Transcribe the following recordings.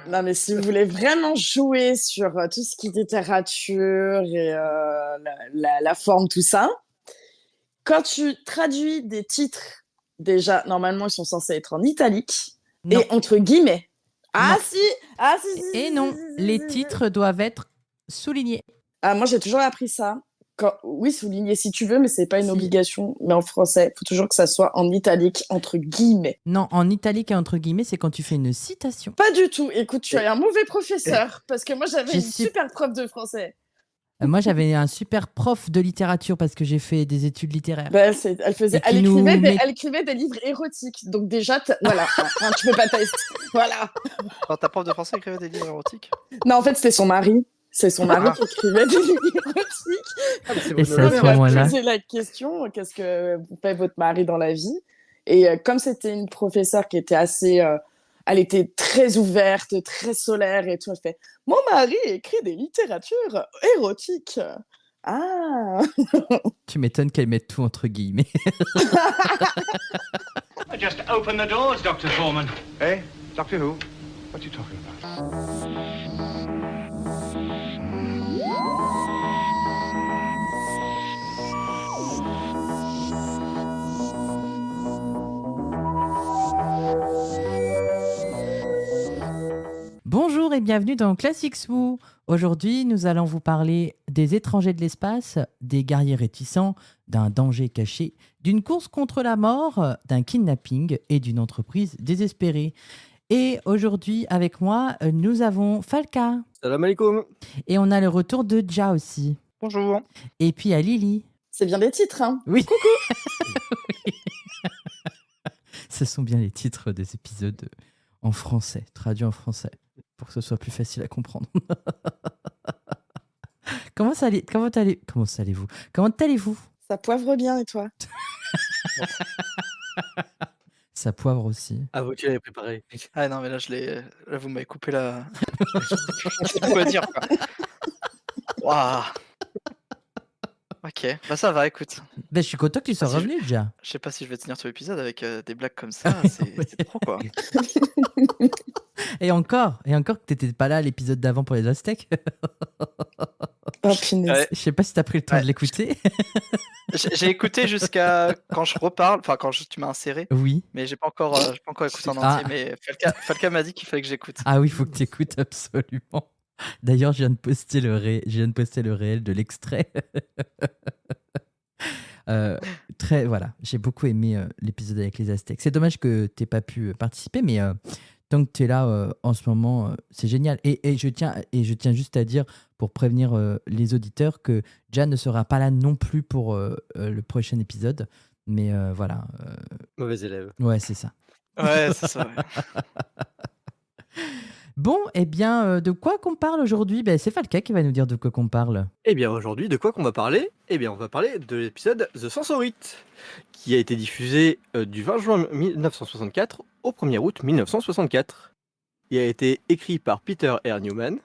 Non, mais si vous voulez vraiment jouer sur tout ce qui est littérature et la forme, tout ça, quand tu traduis des titres, déjà, normalement, ils sont censés être en italique Non, et entre guillemets. Ah non. si! Ah si, si, Et si, si, non, si, les si, si. titres doivent être soulignés. Ah, moi, j'ai toujours appris ça. Oui, souligner si tu veux, mais c'est pas une Si. obligation. Mais en français, il faut toujours que ça soit en italique, entre guillemets. Non, en italique et entre guillemets, c'est quand tu fais une citation. Pas du tout. Écoute, tu Et- es un mauvais professeur, parce que moi, j'avais Je une suis- super prof de français. Moi, j'avais un super prof de littérature parce que j'ai fait des études littéraires. Ben, Et qui nous met- elle écrivait des livres érotiques. Donc déjà, voilà, hein, tu peux pas tester. Voilà. Attends, ta prof de français écrivait des livres érotiques? Non, en fait, c'était son mari. C'est son mari Ah. qui écrivait des livres érotiques. Et c'est à Donc, ce il m'a moment-là. posé la question, qu'est-ce que fait votre mari dans la vie? Et comme c'était une professeure qui était assez... elle était très ouverte, très solaire et tout. Elle fait, mon mari écrit des littératures érotiques. Ah. Tu m'étonnes qu'elle mette tout entre guillemets. Just open the doors, Dr. Foreman. Eh? Doctor Who? What are you talking about? Bonjour et bienvenue dans Classics Who. Aujourd'hui, nous allons vous parler des étrangers de l'espace, des guerriers réticents, d'un danger caché, d'une course contre la mort, d'un kidnapping et d'une entreprise désespérée. Et aujourd'hui, avec moi, nous avons Falca. Salam alaikum. Et on a le retour de Ja aussi. Bonjour. Et puis à Lily. C'est bien des titres, hein. Oui. Oui. Ce sont bien les titres des épisodes en français, traduits en français, pour que ce soit plus facile à comprendre. Comment allez-vous? Comment allez-vous? Ça poivre bien, et toi? Ça poivre aussi. Ah, vous, tu l'avais préparé. Ah non, mais là, là vous m'avez coupé la. Je sais pas quoi dire, quoi. Waouh. Ok, bah ça va, écoute. Ben, je suis content que tu sois Si revenu déjà. Je sais pas si je vais tenir tout l'épisode avec des blagues comme ça, c'est trop, quoi. Et encore que t'étais pas là à l'épisode d'avant pour les Aztèques. Oh, punaise. Ouais. Je sais pas si t'as pris le temps Ouais. de l'écouter. J'ai écouté jusqu'à quand je reparle, enfin quand tu m'as inséré, Oui. mais j'ai pas encore écouté en Ah. entier, mais Falca m'a dit qu'il fallait que j'écoute. Ah oui, il faut que tu écoutes absolument. D'ailleurs, je viens de poster le réel de l'extrait. Voilà, j'ai beaucoup aimé l'épisode avec les Aztèques. C'est dommage que tu n'aies pas pu participer, mais tant que tu es là en ce moment, c'est génial. Et je tiens juste à dire, pour prévenir les auditeurs, que Jan ne sera pas là non plus pour le prochain épisode. Mais voilà. Mauvais élève. Ouais, c'est ça. Ouais, c'est ça. Ouais. Bon, eh bien, de quoi qu'on parle aujourd'hui? C'est Falca qui va nous dire de quoi qu'on parle. Eh bien, aujourd'hui, de quoi qu'on va parler? Eh bien, on va parler de l'épisode The Sensorite, qui a été diffusé du 20 juin 1964 au 1er août 1964. Il a été écrit par Peter R. Newman.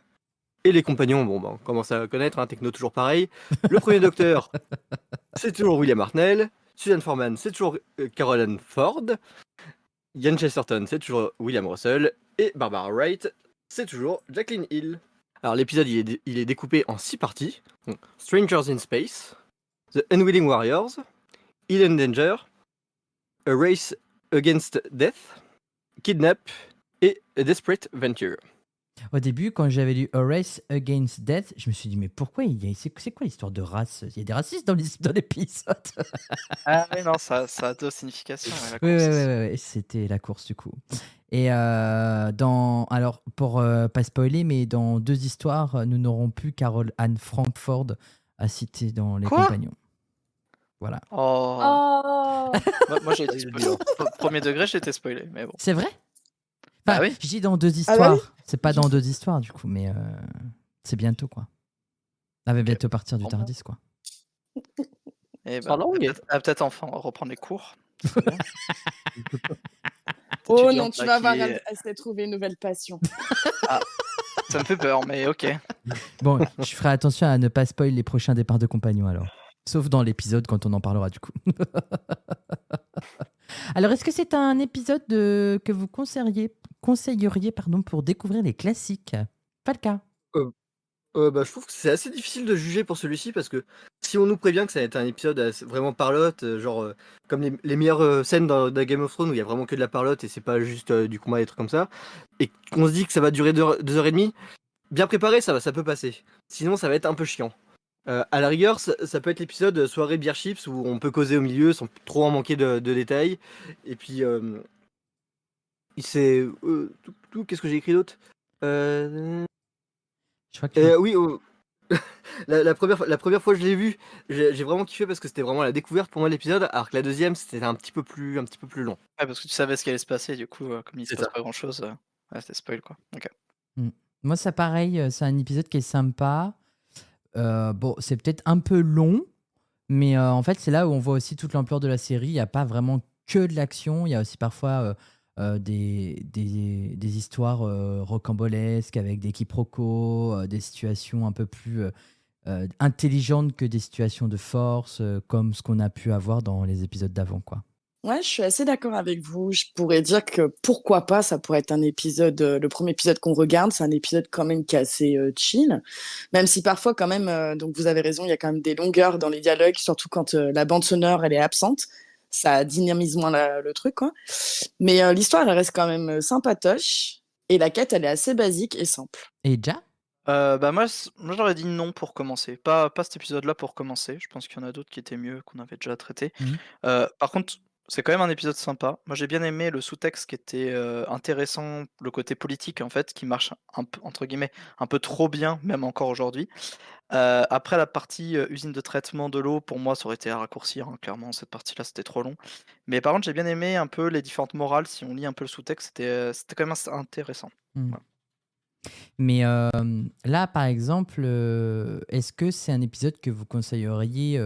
Et les compagnons, on commence à connaître, un techno toujours pareil. Le premier docteur, c'est toujours William Hartnell. Susan Foreman, c'est toujours Carol Ann Ford. Ian Chesterton, c'est toujours William Russell. Et Barbara Wright, c'est toujours Jacqueline Hill. Alors l'épisode, il est découpé en 6 parties. Donc, Strangers in Space, The Unwilling Warriors, Hidden Danger, A Race Against Death, Kidnap et A Desperate Venture. Au début, quand j'avais lu A Race Against Death, je me suis dit, mais pourquoi c'est quoi l'histoire de race? Il y a des racistes dans l'épisode. Ah oui, non, ça a deux significations. La Oui, course, ouais, c'était la course du coup. Et alors, pour pas spoiler, mais dans 2 histoires, nous n'aurons plus Carol Ann Frankford à citer dans Les Quoi Compagnons. Voilà. Oh. Oh. Moi j'ai été spoilé. Premier degré, j'ai été spoilé, mais bon. C'est vrai? Bah Enfin, oui. je dis dans 2 Ah histoires. bah oui. C'est pas dans 2 histoires du coup, mais c'est bientôt quoi. Elle va bientôt partir du Bon, Tardis quoi. Et Sans langue. peut-être enfin reprendre les cours. Oh Étudiante, non, tu là, vas qui voir, est- elle s'est trouvée une nouvelle passion. Ça me fait peur, mais ok. Bon, je ferai attention à ne pas spoiler les prochains départs de Compagnons alors. Sauf dans l'épisode quand on en parlera du coup. Alors, est-ce que c'est un épisode que vous conseilleriez pour découvrir les classiques? Pas le cas. Je trouve que c'est assez difficile de juger pour celui-ci parce que si on nous prévient que ça va être un épisode vraiment parlotte, comme les meilleures scènes dans Game of Thrones où il y a vraiment que de la parlotte et c'est pas juste du combat et des trucs comme ça, et qu'on se dit que ça va durer 2 heures et demie, bien préparé, ça peut passer. Sinon, ça va être un peu chiant. À la rigueur, ça peut être l'épisode soirée bière chips où on peut causer au milieu sans trop en manquer de détails. Et puis, qu'est-ce que j'ai écrit d'autre? Je crois que Oui, la première fois que je l'ai vu, j'ai vraiment kiffé parce que c'était vraiment la découverte pour moi de l'épisode, alors que la deuxième, c'était un petit peu plus long. Ouais, parce que tu savais ce qui allait se passer, du coup, comme il se C'est passe ça. pas grand-chose, ouais, c'était spoil, quoi. OK. moi, ça pareil, c'est un épisode qui est sympa. Bon, c'est peut-être un peu long, mais en fait, c'est là où on voit aussi toute l'ampleur de la série. Il n'y a pas vraiment que de l'action. Il y a aussi parfois des histoires rocambolesques avec des quiproquos, des situations un peu plus intelligentes que des situations de force, comme ce qu'on a pu avoir dans les épisodes d'avant, quoi. Ouais, je suis assez d'accord avec vous. Je pourrais dire que pourquoi pas, ça pourrait être un épisode, le premier épisode qu'on regarde, c'est un épisode quand même qui est assez chill. Même si parfois quand même, donc vous avez raison, il y a quand même des longueurs dans les dialogues, surtout quand la bande sonore, elle est absente. Ça dynamise moins le truc, quoi. Mais l'histoire, elle reste quand même sympatoche. Et la quête, elle est assez basique et simple. Et Ja? Moi, j'aurais dit non pour commencer. Pas cet épisode-là pour commencer. Je pense qu'il y en a d'autres qui étaient mieux, qu'on avait déjà traités. Par contre, c'est quand même un épisode sympa. Moi, j'ai bien aimé le sous-texte qui était intéressant, le côté politique, en fait, qui marche un peu, entre guillemets, un peu trop bien, même encore aujourd'hui. Après, la partie usine de traitement de l'eau, pour moi, ça aurait été à raccourcir, hein, clairement, cette partie-là, c'était trop long. Mais par contre, j'ai bien aimé un peu les différentes morales. Si on lit un peu le sous-texte, c'était quand même intéressant. Mm. Voilà. Mais là, par exemple, est-ce que c'est un épisode que vous conseilleriez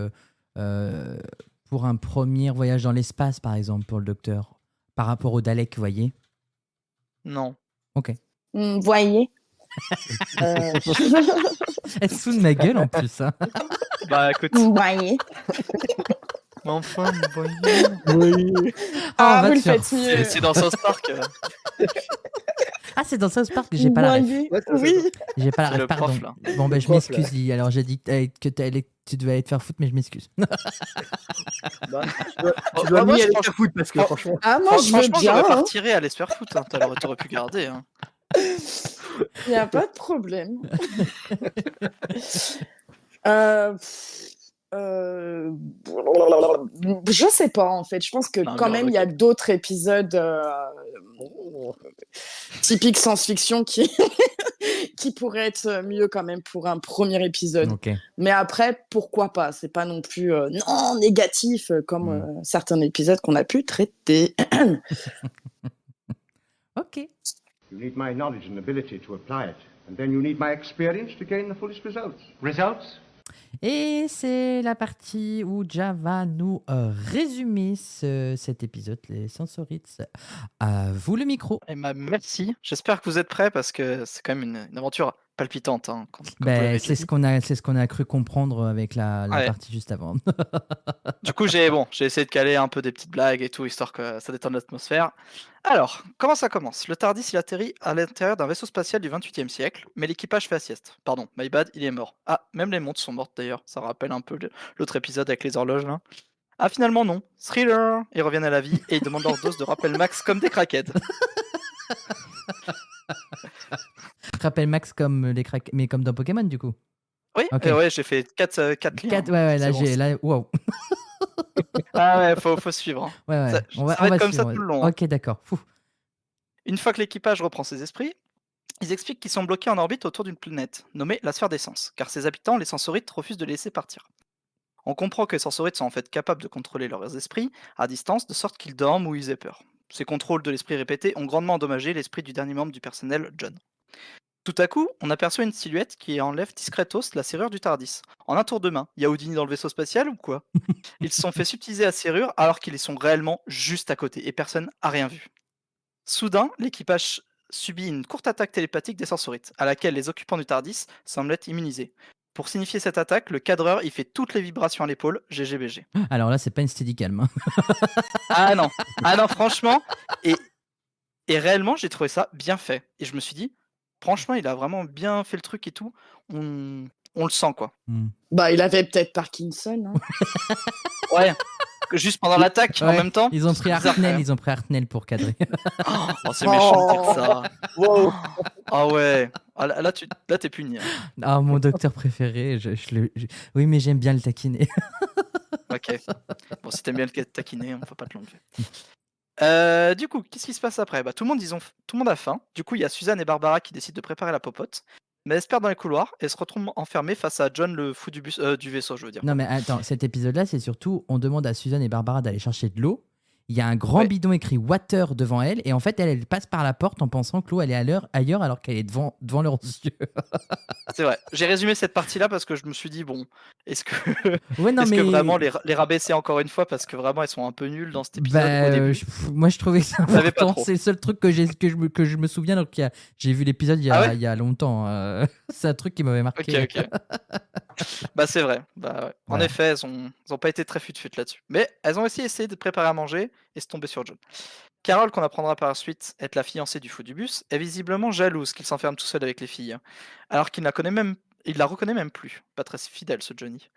pour un premier voyage dans l'espace, par exemple, pour le docteur, par rapport au Dalek, vous voyez? Non. Ok. Voyez. Elle se fout de ma gueule en plus. Hein. Bah écoute, Voyez. enfin, on Ah, va vous te le faire faites mieux. c'est dans South Park. Ah, c'est dans South Park que j'ai pas la ref. Voyez. Ouais, c'est Oui. J'ai pas la C'est ref, le pardon. prof, là. Bon, ben je prof, m'excuse, Lily. Alors, j'ai dit que tu devais aller te faire foutre, mais je m'excuse. Tu dois moi, aller je te pense- faire foutre parce que franchement. Ah, moi, je veux Franchement, bien. j'aurais pas Hein. retiré à l'espère foot. Hein. T'aurais pu garder. Hein. Il n'y a pas de problème. euh, je sais pas, en fait. Je pense que Non, quand mais même, il y a d'autres épisodes typiques science-fiction qui... qui pourraient être mieux quand même pour un premier épisode. Ok. Mais après, pourquoi pas? C'est pas non plus non négatif comme certains épisodes qu'on a pu traiter. Ok. You need my knowledge and ability to apply it. And then you need my experience to gain the fullest results. Results? Et c'est la partie où Ja va nous résumer cet épisode, les Sensorites. À vous le micro. Et merci. J'espère que vous êtes prêts parce que c'est quand même une aventure palpitante. Hein, comme vous l'avez déjà C'est dit. ce qu'on a cru comprendre avec la Ouais. partie juste avant. Du coup, j'ai essayé de caler un peu des petites blagues et tout, histoire que ça détende l'atmosphère. Alors, comment ça commence? Le TARDIS, il atterrit à l'intérieur d'un vaisseau spatial du 28e siècle, mais l'équipage fait la sieste. Pardon, my bad, il est mort. Ah, même les montres sont mortes d'ailleurs, ça rappelle un peu l'autre épisode avec les horloges là. Ah, finalement non, thriller! Ils reviennent à la vie et ils demandent leur dose de rappel max comme des craquettes. Rappelle Max comme mais comme dans Pokémon du coup. Oui, Ok. ouais, j'ai fait 4 liens. 4, ouais, là, C'est bon, là, wow. Ah ouais, faut suivre. Hein. Ouais. Ça- On va, ça va on va être comme ça suivre. tout le long, hein. Ok, d'accord. Fou. Une fois que l'équipage reprend ses esprits, ils expliquent qu'ils sont bloqués en orbite autour d'une planète, nommée la sphère d'essence, car ses habitants, les sensorites, refusent de les laisser partir. On comprend que les sensorites sont en fait capables de contrôler leurs esprits à distance, de sorte qu'ils dorment ou ils aient peur. Ces contrôles de l'esprit répétés ont grandement endommagé l'esprit du dernier membre du personnel, John. Tout à coup, on aperçoit une silhouette qui enlève discretos la serrure du TARDIS. En un tour de main, y a Houdini dans le vaisseau spatial ou quoi? Ils se sont fait subtiliser la serrure alors qu'ils sont réellement juste à côté et personne n'a rien vu. Soudain, l'équipage subit une courte attaque télépathique des sensorites, à laquelle les occupants du TARDIS semblent être immunisés. Pour signifier cette attaque, le cadreur y fait toutes les vibrations à l'épaule, GGBG. Alors là, c'est pas une steadicam. Hein. Ah non, franchement, et Et réellement, j'ai trouvé ça bien fait. Et je me suis dit, franchement, il a vraiment bien fait le truc et tout. On le sent, quoi. Bah, il avait peut-être Parkinson. Hein. Ouais. Juste pendant l'attaque, en Ouais, même temps. Ils ont ce pris serait bizarre, quand Hartnell, même. ils ont pris Hartnell pour cadrer. Oh, c'est méchant de dire ça. Wow. Ah ouais. Ah, là, t'es puni. Hein. Ah, mon docteur préféré. Oui, mais j'aime bien le taquiner. Ok. Bon, si t'aimes bien le taquiner, on va pas te l'enlever. Du coup, qu'est-ce qui se passe après? Bah, tout le monde a faim. Du coup, il y a Suzanne et Barbara qui décident de préparer la popote. Mais elles se perdent dans les couloirs et se retrouvent enfermées face à John, le fou du vaisseau, je veux dire. Non, mais attends, cet épisode-là, c'est surtout, on demande à Suzanne et Barbara d'aller chercher de l'eau. Il y a un grand Ouais. bidon écrit water devant elle, et en fait, elle passe par la porte en pensant que l'eau, elle est ailleurs alors qu'elle est devant leurs yeux. C'est vrai. J'ai résumé cette partie-là parce que je me suis dit, bon, est-ce que, Ouais, non, est-ce mais. que vraiment les rabaisser encore une fois parce que vraiment elles sont un peu nulles dans cet épisode Bah, au début. moi, je trouvais que c'est T'avais pas important. trop. C'est le seul truc que je me souviens. Donc, j'ai vu l'épisode Ah ouais il y a longtemps. C'est un truc qui m'avait Ok, marqué. ok. Bah c'est vrai. Bah, ouais. En Voilà. effet, elles ont pas été très fut-fut là-dessus. Mais elles ont aussi essayé de préparer à manger et se tomber sur John. Carole, qu'on apprendra par la suite être la fiancée du fou du bus, est visiblement jalouse qu'il s'enferme tout seul avec les filles, hein. Alors qu'il il la reconnaît même plus. Pas très fidèle ce Johnny.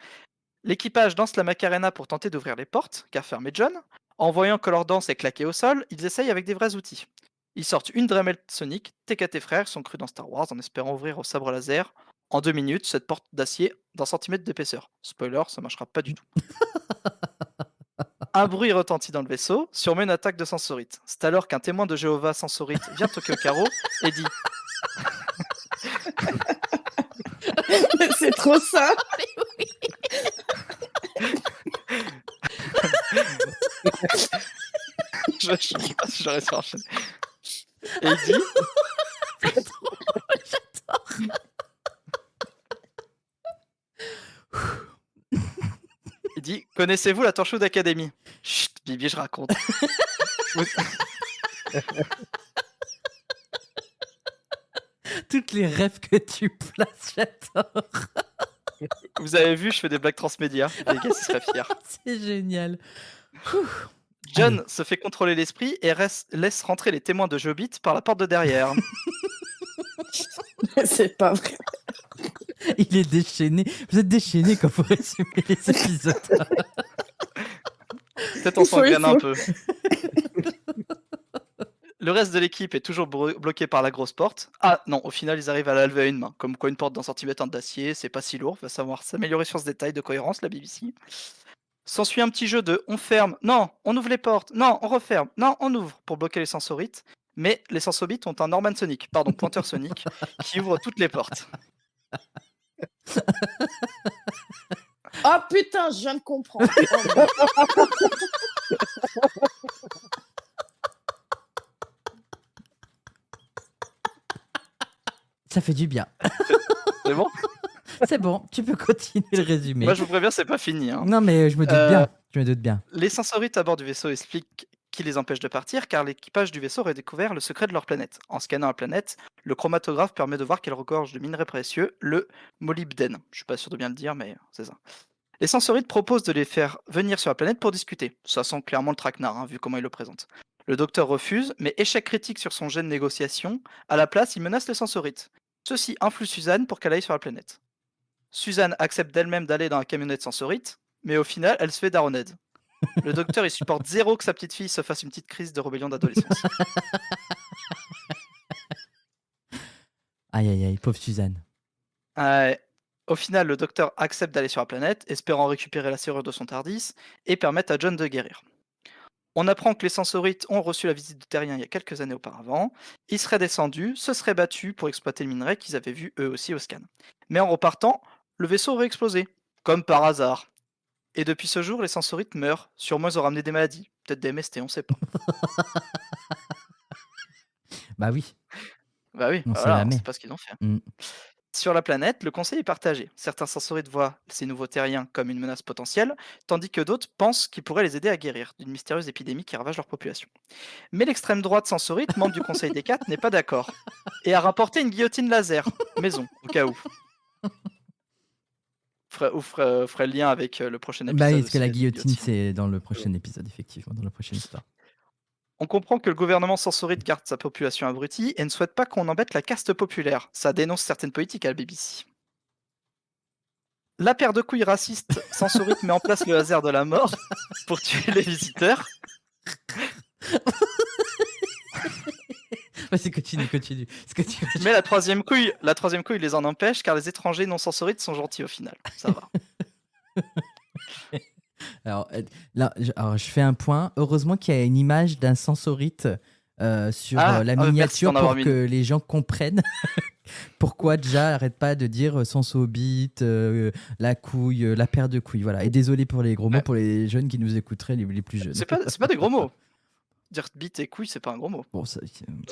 L'équipage danse la Macarena pour tenter d'ouvrir les portes, qu'a fermé John. En voyant que leur danse est claquée au sol, ils essayent avec des vrais outils. Ils sortent une Dremel Sonic, TKT frères sont crus dans Star Wars en espérant ouvrir au sabre laser en 2 minutes cette porte d'acier d'un centimètre d'épaisseur. Spoiler, ça marchera pas du tout. Un bruit retentit dans le vaisseau, surmet une attaque de Sensorite. C'est alors qu'un témoin de Jéhovah Sensorite vient toquer au carreau et dit C'est trop ça. je sais pas si j'aurais su enchaîner. Et il dit Il dit connaissez-vous la Torchwood Academy? Chut, Bibi, je raconte. Toutes les rêves que tu places, j'adore. Vous avez vu, je fais des blagues transmédia. Les gars, ils seraient fiers. C'est génial. John Allez. se fait contrôler l'esprit et laisse rentrer les témoins de Jobit par la porte de derrière. C'est pas vrai. Il est déchaîné. Vous êtes déchaîné quand vous résumez les épisodes. Peut-être on Il faut- s'engraine il un faut. peu. Le reste de l'équipe est toujours bloqué par la grosse porte. Ah non, au final, ils arrivent à la lever à une main. Comme quoi, une porte d'un centimètre d'acier, c'est pas si lourd. Va savoir s'améliorer sur ce détail de cohérence, la BBC. S'ensuit un petit jeu de on ferme, non, on ouvre les portes, non, on referme, non, on ouvre pour bloquer les sensorites. Mais les sensorites ont un Norman Sonic, pardon, pointeur Sonic, qui ouvre toutes les portes. Oh putain, je viens de comprendre. Oh, Ça fait du bien. C'est bon? C'est bon, tu peux continuer le résumé. Moi, je vous préviens, c'est pas fini. Hein. Non, mais je me doute bien. Je me doute bien. Les sensorites à bord du vaisseau expliquent qui les empêche de partir car l'équipage du vaisseau aurait découvert le secret de leur planète. En scannant la planète, le chromatographe permet de voir qu'elle regorge de minerais précieux, le molybdène. Je suis pas sûr de bien le dire, mais c'est ça. Les sensorites proposent de les faire venir sur la planète pour discuter. Ça sent clairement le traquenard, hein, vu comment il le présente. Le docteur refuse, mais échec critique sur son jet de négociation. À la place, il menace les sensorites. Ceci influe Suzanne pour qu'elle aille sur la planète. Suzanne accepte d'elle-même d'aller dans la camionnette sensorite, mais au final, elle se fait daronade. Le docteur, il supporte zéro que sa petite fille se fasse une petite crise de rébellion d'adolescence. Aïe, aïe, aïe, pauvre Suzanne. Au final, le docteur accepte d'aller sur la planète, espérant récupérer la serrure de son TARDIS et permettre à John de guérir. On apprend que les sensorites ont reçu la visite de terriens il y a quelques années auparavant. Ils seraient descendus, se seraient battus pour exploiter le minerai qu'ils avaient vu eux aussi au scan. Mais en repartant, le vaisseau aurait explosé, comme par hasard. Et depuis ce jour, les sensorites meurent. Sûrement, ils ont ramené des maladies. Peut-être des MST, on sait pas. Bah oui. Bah oui, On sait voilà, on jamais. sait pas ce qu'ils ont fait. Mm. Sur la planète, le conseil est partagé. Certains sensorites voient ces nouveaux terriens comme une menace potentielle, tandis que d'autres pensent qu'ils pourraient les aider à guérir d'une mystérieuse épidémie qui ravage leur population. Mais l'extrême droite sensorite, membre du conseil des 4, n'est pas d'accord, et a rapporté une guillotine laser, maison, au cas où. Ferait le lien avec le prochain épisode. Bah oui, parce que aussi, la des guillotine, guillotines. c'est dans le prochain épisode, effectivement, dans la prochaine histoire. On comprend que le gouvernement sensorite garde sa population abrutie et ne souhaite pas qu'on embête la caste populaire. Ça dénonce certaines politiques à la BBC. La paire de couilles raciste sensorite met en place le laser de la mort pour tuer les visiteurs. Vas-y, continue. Mais la troisième couille les en empêche car les étrangers non sensorites sont gentils au final. Ça va. Alors, là, je fais un point. Heureusement qu'il y a une image d'un sensorite sur la merci miniature d'en avoir pour mis que les gens comprennent pourquoi déjà arrête pas de dire sensobite, la couille, la paire de couilles. Voilà. Et désolé pour les gros mots Ouais. pour les jeunes qui nous écouteraient, les plus jeunes. C'est pas des gros mots. Dire bite et couille, c'est pas un gros mot. Bon, C'est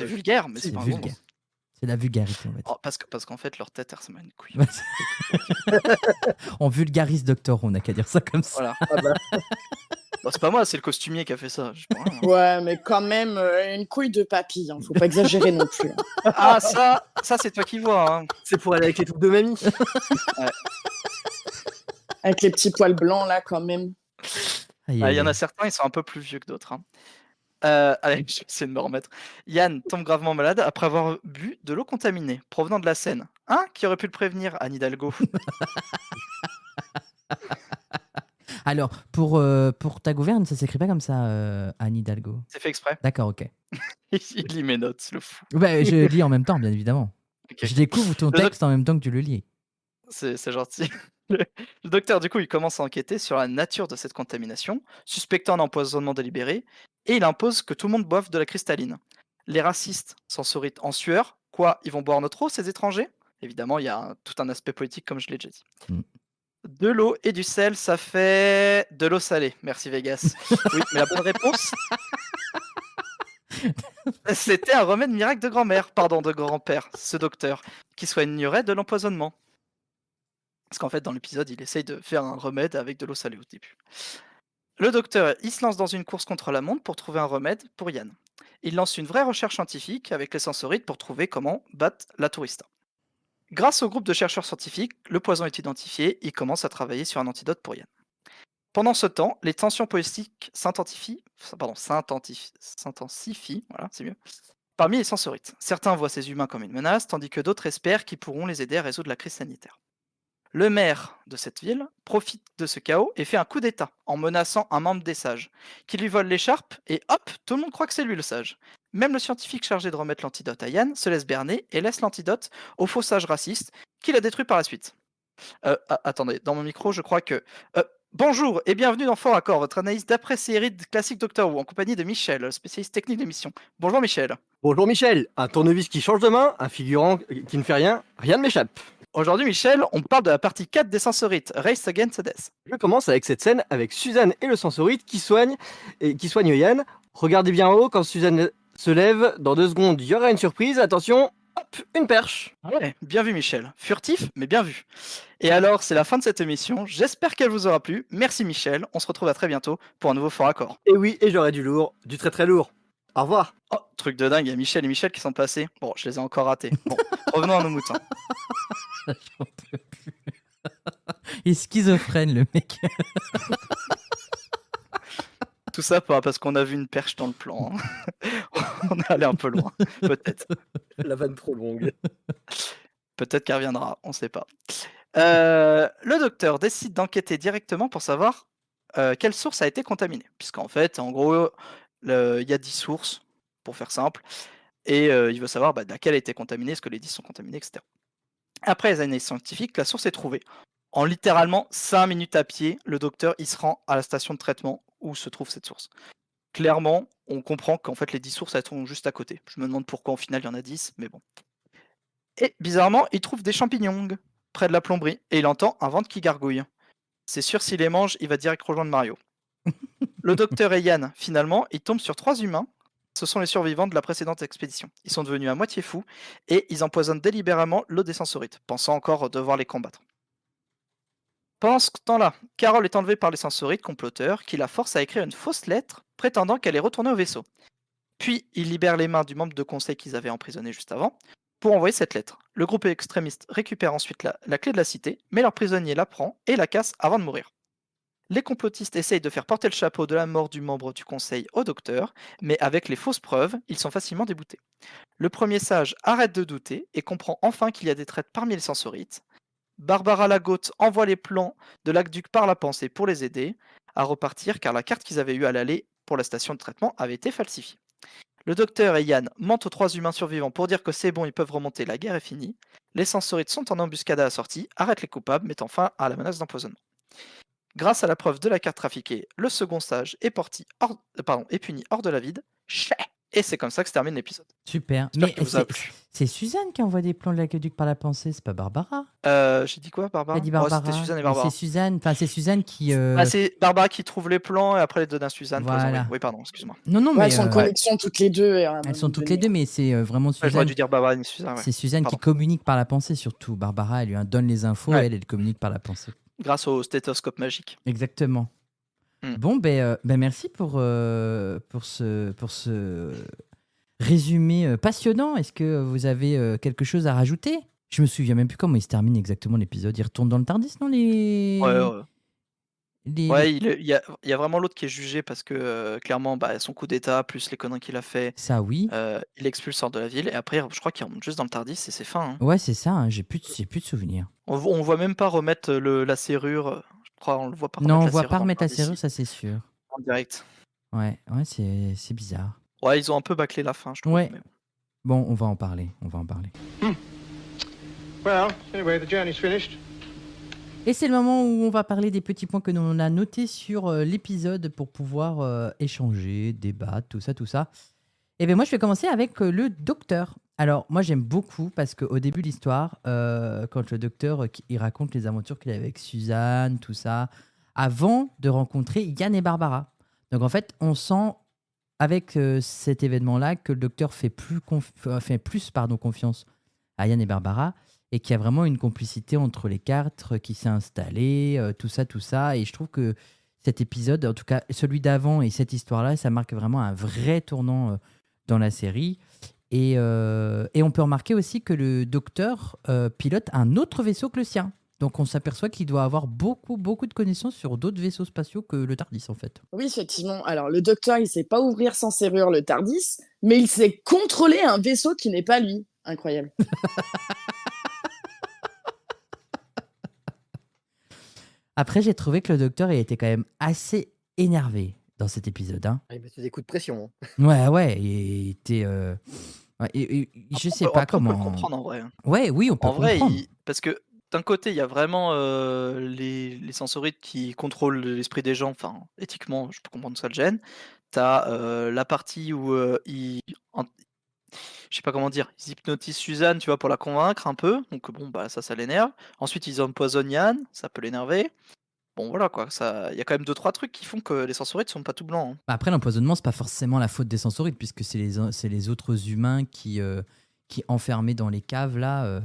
vulgaire, mais c'est c'est pas un gros mot. vulgaire. C'est la vulgarité, on va dire. Oh, parce qu'en fait, leur tête elle ressemble à une couille. On vulgarise Doctor Who, on n'a qu'à dire ça comme ça. Voilà. Bon, c'est pas moi, c'est le costumier qui a fait ça. Je sais pas, hein. Ouais, mais quand même, une couille de papy, hein. Faut pas exagérer non plus. Hein. Ah, ça c'est toi qui vois. Hein. C'est pour aller avec les trucs de mamie. Avec les petits poils blancs, là, quand même. Aïe, Il aïe, y en a aïe. certains, ils sont un peu plus vieux que d'autres. Hein. Allez, je vais essayer de me remettre. Yann tombe gravement malade après avoir bu de l'eau contaminée provenant de la Seine. Hein? Qui aurait pu le prévenir, Anne Hidalgo? Alors, pour ta gouverne, ça s'écrit pas comme ça, Anne Hidalgo. C'est fait exprès. D'accord, ok. Il lit mes notes, le fou. Bah, je lis en même temps, bien évidemment. Ok. Je découvre ton Le texte en même temps que tu le lis. C'est gentil. Le docteur, du coup, il commence à enquêter sur la nature de cette contamination, suspectant un empoisonnement délibéré, et il impose que tout le monde boive de la cristalline. Les racistes sensorites en sueur. Quoi, ils vont boire notre eau, ces étrangers? Évidemment, il y a tout un aspect politique, comme je l'ai déjà dit. Mm. De l'eau et du sel, ça fait de l'eau salée. Merci Vegas. Oui, mais la bonne réponse, c'était un remède miracle de grand-mère, pardon, de grand-père, ce docteur, qui soignerait de l'empoisonnement. Parce qu'en fait, dans l'épisode, il essaye de faire un remède avec de l'eau salée au début. Le docteur, il se lance dans une course contre la montre pour trouver un remède pour Yann. Il lance une vraie recherche scientifique avec les sensorites pour trouver comment battre la tourista. Grâce au groupe de chercheurs scientifiques, le poison est identifié et il commence à travailler sur un antidote pour Yann. Pendant ce temps, les tensions politiques s'intensifient, voilà, c'est mieux, parmi les sensorites. Certains voient ces humains comme une menace, tandis que d'autres espèrent qu'ils pourront les aider à résoudre la crise sanitaire. Le maire de cette ville profite de ce chaos et fait un coup d'état en menaçant un membre des sages, qui lui vole l'écharpe et hop, tout le monde croit que c'est lui le sage. Même le scientifique chargé de remettre l'antidote à Yann se laisse berner et laisse l'antidote au faux sage raciste, qui l'a détruit par la suite. Attendez, dans mon micro, je crois que... bonjour et bienvenue dans Fort Accord, votre analyse d'après-série de classique Doctor Who, en compagnie de Michel, spécialiste technique de l'émission. Bonjour Michel. Bonjour Michel, un tournevis qui change de main, un figurant qui ne fait rien, rien ne m'échappe. Aujourd'hui Michel, on parle de la partie 4 des sensorites, Race Against Death. Je commence avec cette scène avec Suzanne et le sensorite qui soignent Yann. Regardez bien en haut, quand Suzanne se lève, dans 2 secondes, il y aura une surprise, attention, hop, une perche. Ouais, bien vu Michel. Furtif, mais bien vu. Et alors, c'est la fin de cette émission. J'espère qu'elle vous aura plu. Merci Michel. On se retrouve à très bientôt pour un nouveau Fort Accord. Et oui, et j'aurai du lourd, du très très lourd. Au revoir. Oh, truc de dingue, il y a Michel et Michel qui sont passés. Bon, je les ai encore ratés. Bon, revenons à nos moutons. J'en peux plus. Il est schizophrène, le mec. Tout ça parce qu'on a vu une perche dans le plan. Hein. On est allé un peu loin, peut-être. La vanne trop longue. Peut-être qu'elle reviendra, on ne sait pas. Le docteur décide d'enquêter directement pour savoir quelle source a été contaminée. Puisqu'en fait, en gros, il y a 10 sources, pour faire simple, et il veut savoir laquelle a été contaminée, est-ce que les 10 sont contaminés, etc. Après les analyses scientifiques, la source est trouvée. En littéralement 5 minutes à pied, le docteur il se rend à la station de traitement où se trouve cette source. Clairement, on comprend qu'en fait les 10 sources elles sont juste à côté. Je me demande pourquoi au final il y en a 10, mais bon. Et bizarrement, il trouve des champignons près de la plomberie et il entend un ventre qui gargouille. C'est sûr, s'il les mange, il va direct rejoindre Mario. Le docteur et Yann, finalement, ils tombent sur 3 humains. Ce sont les survivants de la précédente expédition. Ils sont devenus à moitié fous et ils empoisonnent délibérément l'eau des sensorites, pensant encore devoir les combattre. Pendant ce temps-là, Carole est enlevée par les sensorites comploteurs qui la forcent à écrire une fausse lettre prétendant qu'elle est retournée au vaisseau. Puis, ils libèrent les mains du membre de conseil qu'ils avaient emprisonné juste avant pour envoyer cette lettre. Le groupe extrémiste récupère ensuite la clé de la cité, mais leur prisonnier la prend et la casse avant de mourir. Les complotistes essayent de faire porter le chapeau de la mort du membre du conseil au docteur, mais avec les fausses preuves, ils sont facilement déboutés. Le premier sage arrête de douter et comprend enfin qu'il y a des traites parmi les sensorites. Barbara Lagotte envoie les plans de l'aqueduc par la pensée pour les aider à repartir car la carte qu'ils avaient eue à l'aller pour la station de traitement avait été falsifiée. Le docteur et Yann mentent aux 3 humains survivants pour dire que c'est bon, ils peuvent remonter, la guerre est finie. Les sensorites sont en embuscade à la sortie, arrêtent les coupables, mettant fin à la menace d'empoisonnement. Grâce à la preuve de la carte trafiquée, le second sage est puni hors de la vide. Et c'est comme ça que se termine l'épisode. Super. J'espère Mais que vous a plu. c'est Suzanne qui envoie des plans de l'aqueduc par la pensée, c'est pas Barbara. J'ai dit quoi, Barbara? T'as dit Ouais, Barbara. c'était Suzanne et Mais Barbara. c'est Suzanne qui. C'est Barbara qui trouve les plans et après elle donne à Suzanne pour les Voilà. envoyer. Oui, pardon, excuse-moi. Non, non, Ouais, mais elles sont en connexion toutes les deux. elles sont toutes les deux, mais c'est vraiment Ouais, j'aurais Suzanne. dû dire Barbara et Suzanne. Ouais. C'est Suzanne qui Pardon. communique par la pensée surtout. Barbara, elle lui donne les infos, Ouais. elle communique par la pensée. Grâce au stéthoscope magique. Exactement. Bon, ben merci pour ce résumé passionnant. Est-ce que vous avez quelque chose à rajouter? Je me souviens même plus comment il se termine exactement l'épisode. Il retourne dans le Tardis, non Ouais, il y a vraiment l'autre qui est jugé parce que clairement, son coup d'état plus les conneries qu'il a fait, Ça, oui. il expulse hors de la ville et après, je crois qu'il remonte juste dans le Tardis et c'est fin. Hein. Ouais, c'est ça. Hein, j'ai plus de souvenirs. On voit même pas remettre la serrure. Je crois on le voit pas. Non, on remettre la voit serrure pas dans le remettre la Tardis, serrure, ça c'est sûr. en direct. Ouais, c'est bizarre. Ouais, ils ont un peu bâclé la fin, je trouve. Ouais. mais Bon, on va en parler. Well, anyway, the journey's finished. Et c'est le moment où on va parler des petits points que l'on a notés sur l'épisode pour pouvoir échanger, débattre, tout ça. Et bien moi, je vais commencer avec le docteur. Alors, moi, j'aime beaucoup parce qu'au début de l'histoire, quand le docteur il raconte les aventures qu'il a avec Suzanne, tout ça, avant de rencontrer Yann et Barbara. Donc, en fait, on sent avec cet événement-là que le docteur fait plus confiance à Yann et Barbara et qu'il y a vraiment une complicité entre les quatre qui s'est installée, tout ça. Et je trouve que cet épisode, en tout cas celui d'avant et cette histoire-là, ça marque vraiment un vrai tournant dans la série. Et on peut remarquer aussi que le docteur pilote un autre vaisseau que le sien. Donc on s'aperçoit qu'il doit avoir beaucoup de connaissances sur d'autres vaisseaux spatiaux que le Tardis en fait. Oui, effectivement. Alors, le docteur, il sait pas ouvrir sans serrure le Tardis, mais il sait contrôler un vaisseau qui n'est pas lui. Incroyable. Après, j'ai trouvé que le docteur il était quand même assez énervé dans cet épisode. Hein. Il mettait des coups de pression. Hein. Ouais, il était... je sais pas comment... On peut le comprendre en vrai. Ouais, oui, on peut En vrai, comprendre. parce que d'un côté, il y a vraiment les sensorites qui contrôlent l'esprit des gens. Enfin, éthiquement, je peux comprendre que ça le gêne. T'as la partie où je sais pas comment dire, ils hypnotisent Suzanne, tu vois, pour la convaincre un peu. Donc bon, ça l'énerve. Ensuite, ils empoisonnent Yann, ça peut l'énerver. Bon, voilà quoi. Il y a quand même 2-3 trucs qui font que les sensorites sont pas tout blancs. Hein. Après, l'empoisonnement, c'est pas forcément la faute des sensorites, puisque c'est les autres humains qui enfermés dans les caves, là,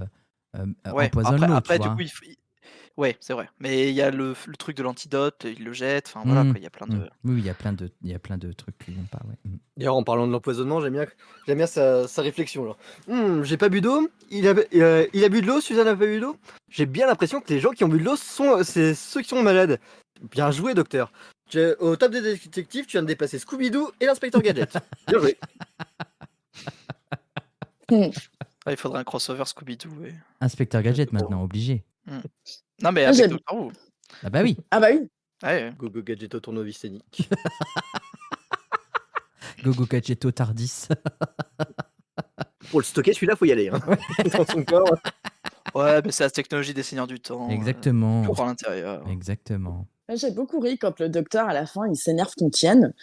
Ouais, empoisonnent l'eau, après tu du vois. coup, ouais, c'est vrai. Mais il y a le truc de l'antidote, ils le jettent. Enfin, voilà quoi, il y a plein de. Oui, il y a plein de trucs qui vont pas, ouais. D'ailleurs, en parlant de l'empoisonnement, j'aime bien sa réflexion. Là. J'ai pas bu d'eau, il a bu de l'eau, Suzanne a pas bu d'eau. J'ai bien l'impression que les gens qui ont bu de l'eau, c'est ceux qui sont malades. Bien joué, docteur. Au top des détectives, tu viens de dépasser Scooby-Doo et l'inspecteur Gadget. Bien joué. Il faudrait un crossover Scooby-Doo. Inspecteur Gadget maintenant, obligé. Non, mais avec Doctor Who. Ah bah oui. Ah bah oui. Ouais. Gogo Gadget au tournevis scénique. Gogo Gadget au Tardis. Pour le stocker, celui-là, faut y aller. Hein. Dans son corps. Ouais, mais c'est la technologie des Seigneurs du Temps. Exactement. Pour l'intérieur. Exactement. J'ai beaucoup ri quand le docteur, à la fin, il s'énerve contre Yann.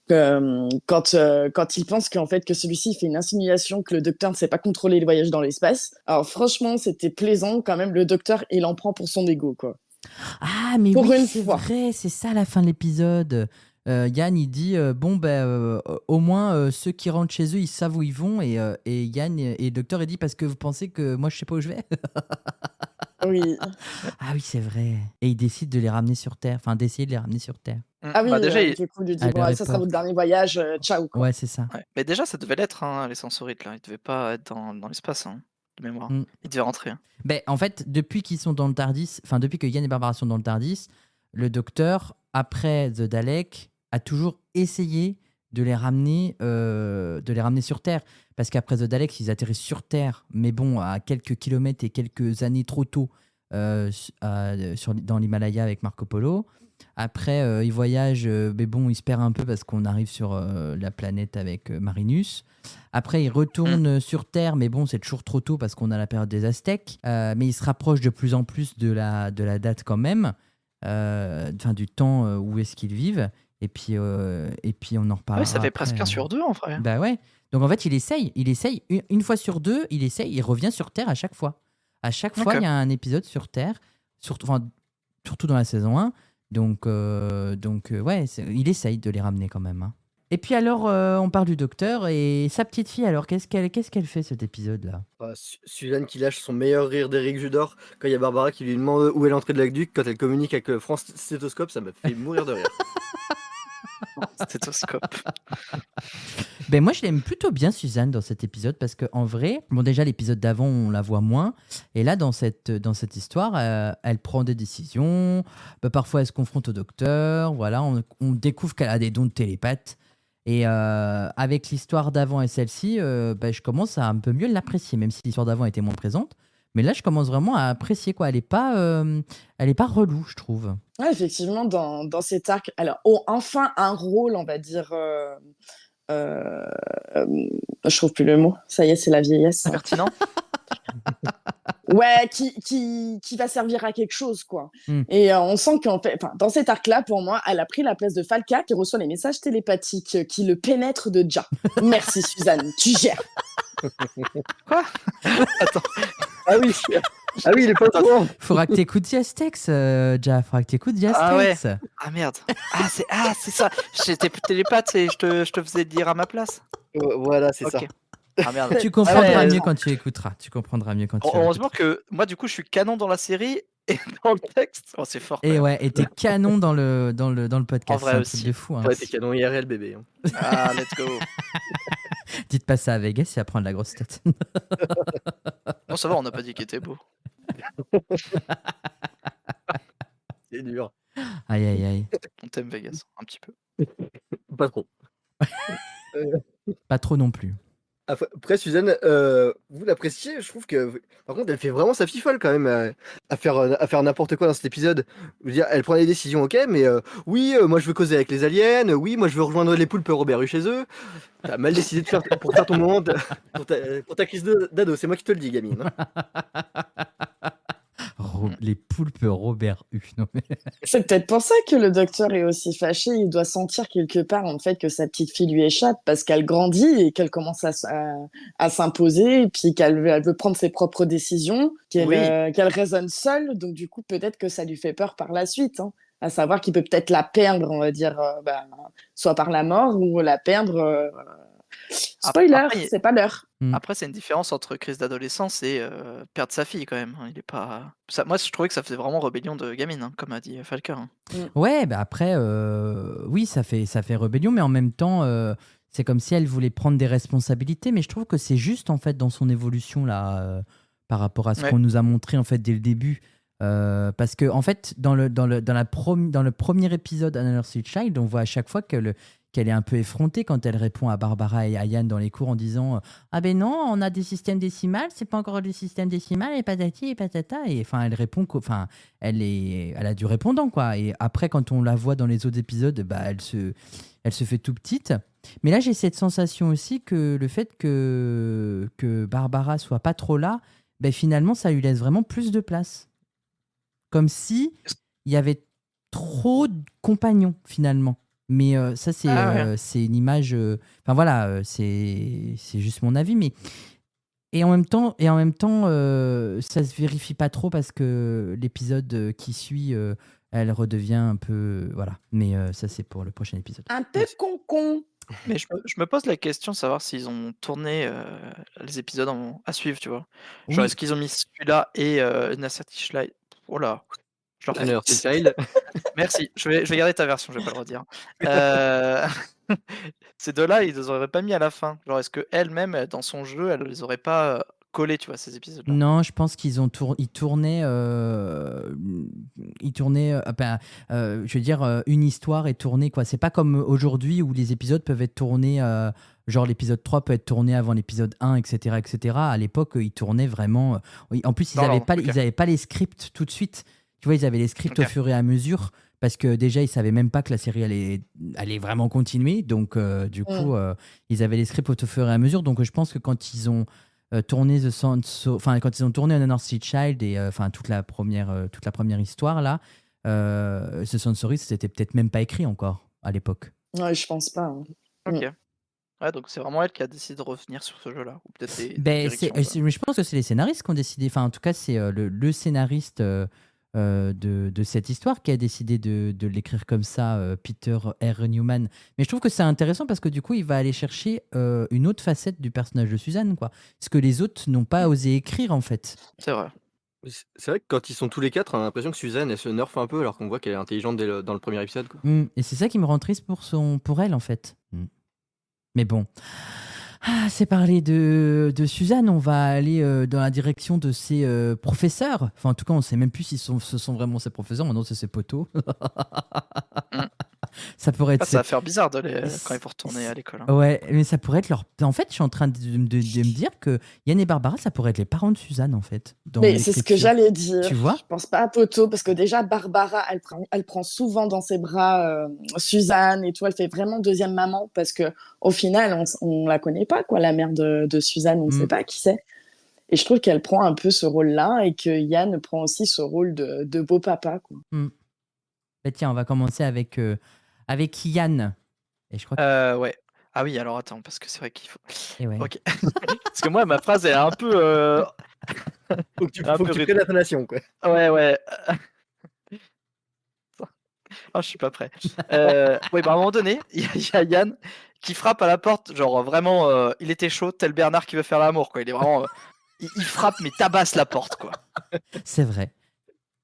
Quand il pense qu'en fait que celui-ci fait une insinuation que le docteur ne sait pas contrôler le voyage dans l'espace. Alors franchement, c'était plaisant quand même. Le docteur, il en prend pour son ego, quoi. Ah, mais Pour oui, une c'est fois. vrai, c'est ça la fin de l'épisode. Yann, il dit au moins ceux qui rentrent chez eux, ils savent où ils vont. Et Yann et le docteur, il dit parce que vous pensez que moi, je sais pas où je vais. Oui. Ah oui, c'est vrai. Et il décide de les ramener sur Terre, enfin d'essayer de les ramener sur Terre. Ah oui, déjà, du coup, il lui dit à bon, ça sera l'aéroport. votre dernier voyage, ciao, quoi. Ouais, c'est ça. ouais. Mais déjà, ça devait l'être, hein, les sensorites, là. Ils devaient pas être dans l'espace, hein, de mémoire. Mm. Ils devaient rentrer. Hein. Ben, en fait, depuis qu'ils sont dans le Tardis, enfin depuis que Yann et Barbara sont dans le Tardis, le docteur, après The Dalek, a toujours essayé de les ramener sur Terre. Parce qu'après The Daleks, ils atterrissent sur Terre, mais bon, à quelques kilomètres et quelques années trop tôt dans l'Himalaya avec Marco Polo. Après, ils voyagent, mais bon, ils se perdent un peu parce qu'on arrive sur la planète avec Marinus. Après, ils retournent sur Terre, mais bon, c'est toujours trop tôt parce qu'on a la période des Aztèques. Mais ils se rapprochent de plus en plus de la date quand même, du temps où est-ce qu'ils vivent. Et puis on en reparlera. Ouais, ça fait après, presque 1 sur 2 en vrai. Bah ouais. Donc en fait, il essaye une fois sur deux, il revient sur Terre à chaque fois. À chaque fois, il y a un épisode sur Terre, surtout dans la saison 1. Donc ouais, il essaye de les ramener quand même. Hein. Et puis alors, on parle du docteur et sa petite fille, alors qu'est-ce qu'elle fait cet épisode-là? Suzanne qui lâche son meilleur rire d'Éric Judor quand il y a Barbara qui lui demande où est l'entrée de l'aqueduc quand elle communique avec le France Stéthoscope, ça m'a fait mourir de rire. Stéthoscope. Ben moi, je l'aime plutôt bien, Suzanne, dans cet épisode, parce qu'en vrai, bon, déjà, l'épisode d'avant, on la voit moins. Et là, dans cette histoire, elle prend des décisions. Parfois, elle se confronte au docteur. Voilà, on découvre qu'elle a des dons de télépathe. Et avec l'histoire d'avant et celle-ci, je commence à un peu mieux l'apprécier, même si l'histoire d'avant était moins présente. Mais là, je commence vraiment à apprécier, quoi. Elle est pas relou, je trouve. Ouais, effectivement, dans cet arc, alors, enfin un rôle, on va dire. Je trouve plus le mot. Ça y est, c'est la vieillesse. Pertinent. Ouais, qui va servir à quelque chose, quoi. Mm. Et on sent qu'en fait, dans cet arc-là, pour moi, elle a pris la place de Falca, qui reçoit les messages télépathiques qui le pénètrent de Ja. Merci, Suzanne, tu gères. Quoi? Attends. Ah oui, il est pas trop. Faudra que t'écoutes Diastex, Ja. Faudra que t'écoutes Diastex. Ah ouais. Ah merde. C'est ça. J'étais télépathe et je te faisais dire à ma place. Voilà, c'est ça. Ah merde. Tu comprendras mieux quand tu écouteras. Heureusement que moi, du coup, je suis canon dans la série et dans le texte. Oh, c'est fort. Et ouais, et t'es canon dans le podcast. En vrai c'est un aussi. truc de fou. Hein. Ouais, t'es canon IRL bébé. Hein. Ah, let's go. Dites pas ça à Vegas, il va prendre la grosse tête. Non, ça va, on n'a pas dit qu'il était beau. C'est dur. Aïe, aïe, aïe. On t'aime Vegas, un petit peu. Pas trop. Pas trop non plus. Après, Suzanne, vous l'appréciez, je trouve que. Par contre, elle fait vraiment sa fifole quand même à faire n'importe quoi dans cet épisode. Je veux dire, elle prend des décisions, ok, mais oui, moi je veux causer avec les aliens, oui, moi je veux rejoindre les poulpes Robert Hue chez eux. T'as mal décidé pour faire ton moment pour ta crise d'ado, c'est moi qui te le dis, gamine. Les poulpes Robert Hue. Non, mais... C'est peut-être pour ça que le docteur est aussi fâché. Il doit sentir quelque part, en fait, que sa petite fille lui échappe parce qu'elle grandit et qu'elle commence à s'imposer et puis elle veut prendre ses propres décisions, qu'elle raisonne seule. Donc, du coup, peut-être que ça lui fait peur par la suite. Hein. À savoir qu'il peut peut-être la perdre, on va dire, soit par la mort ou la perdre. Spoiler, Après, c'est pas l'heure. Après, c'est une différence entre crise d'adolescence et perdre sa fille quand même. Hein. Il est pas. Moi, je trouvais que ça faisait vraiment rébellion de gamine, hein, comme a dit Falker. Hein. Ouais, après, oui, ça fait rébellion, mais en même temps, c'est comme si elle voulait prendre des responsabilités. Mais je trouve que c'est juste en fait dans son évolution là, par rapport à ce qu'on nous a montré en fait dès le début. Parce que en fait, dans le premier épisode Another Sweet Child, on voit à chaque fois qu'elle est un peu effrontée quand elle répond à Barbara et à Yann dans les cours en disant ah ben non, on a des systèmes décimales, c'est pas encore des systèmes décimales et patati et patata. Et enfin, elle répond elle a du répondant quoi. Et après, quand on la voit dans les autres épisodes, elle se fait tout petite. Mais là, j'ai cette sensation aussi que le fait que Barbara soit pas trop là, finalement, ça lui laisse vraiment plus de place. Comme si il y avait trop de compagnons finalement. Mais ça, c'est une image. Enfin voilà, c'est juste mon avis. Mais et en même temps, ça se vérifie pas trop parce que l'épisode qui suit, elle redevient un peu voilà. Mais ça, c'est pour le prochain épisode. Un peu con. Mais je me pose la question de savoir s'ils ont tourné les épisodes à suivre, tu vois. Genre, est-ce qu'ils ont mis celui-là et Nasserti Schleid. Oh là. Alors, c'est Child. Merci, je vais garder ta version, je vais pas le redire. Ces deux-là, ils les auraient pas mis à la fin. Genre, est-ce que elle-même, dans son jeu, elle les aurait pas collés, tu vois, ces épisodes-là. Non, je pense qu'ils ils tournaient, je veux dire, une histoire est tournée, quoi. C'est pas comme aujourd'hui où les épisodes peuvent être tournés, genre l'épisode 3 peut être tourné avant l'épisode 1, etc., etc. À l'époque, ils tournaient vraiment. En plus, Dans l'ordre, ok. ils avaient pas les scripts tout de suite. Tu vois, ils avaient les scripts au Ok. fur et à mesure parce que déjà, ils savaient même pas que la série allait vraiment continuer. Donc, du coup, ils avaient les scripts au fur et à mesure. Donc, je pense que quand ils ont tourné quand ils ont tourné Honor City Child et toute la première histoire là, The Sensory, c'était peut-être même pas écrit encore à l'époque. Ouais, je pense pas. Hein. Ok. Ouais, donc c'est vraiment elle qui a décidé de revenir sur ce jeu-là. Ou peut-être des Ben, directions. mais je pense que c'est les scénaristes qui ont décidé. Enfin, en tout cas, c'est le scénariste de cette histoire qui a décidé de l'écrire comme ça, Peter R. Newman. Mais je trouve que c'est intéressant parce que du coup, il va aller chercher une autre facette du personnage de Suzanne, quoi. Ce que les autres n'ont pas osé écrire, en fait. C'est vrai. Mais c'est vrai que quand ils sont tous les quatre, on a l'impression que Suzanne, elle se nerf un peu alors qu'on voit qu'elle est intelligente dans le premier épisode. Quoi. Et c'est ça qui me rend triste pour elle, en fait. Mais bon. Ah, c'est parler de Suzanne, on va aller dans la direction de ses professeurs. Enfin, en tout cas, on ne sait même plus si ce sont vraiment ses professeurs, maintenant c'est ses poteaux. Ça pourrait être... Ça va faire bizarre quand ils vont retourner à l'école. Hein. Ouais, mais ça pourrait être leur... En fait, je suis en train de me dire que Yann et Barbara, ça pourrait être les parents de Suzanne, en fait. Mais c'est ce que j'allais dire. Tu vois ? Je pense pas à Poto, parce que déjà, Barbara, elle prend souvent dans ses bras Suzanne et tout. Elle fait vraiment deuxième maman, parce que au final, on la connaît pas, quoi, la mère de Suzanne. On ne sait pas qui c'est. Et je trouve qu'elle prend un peu ce rôle-là et que Yann prend aussi ce rôle de beau papa, quoi. Bah tiens, on va commencer avec Yann. Et je crois Ouais. Ah oui, alors attends, parce que c'est vrai qu'il faut. Et ouais. Ok. Parce que moi, ma phrase est un peu. Faut que tu prennes l'intonation, quoi. Ouais. Ah, je suis pas prêt. Oui, bah à un moment donné, il y a Yann qui frappe à la porte, genre vraiment, il était chaud, tel Bernard qui veut faire l'amour, quoi. Il est vraiment. Il frappe, mais tabasse la porte, quoi. C'est vrai.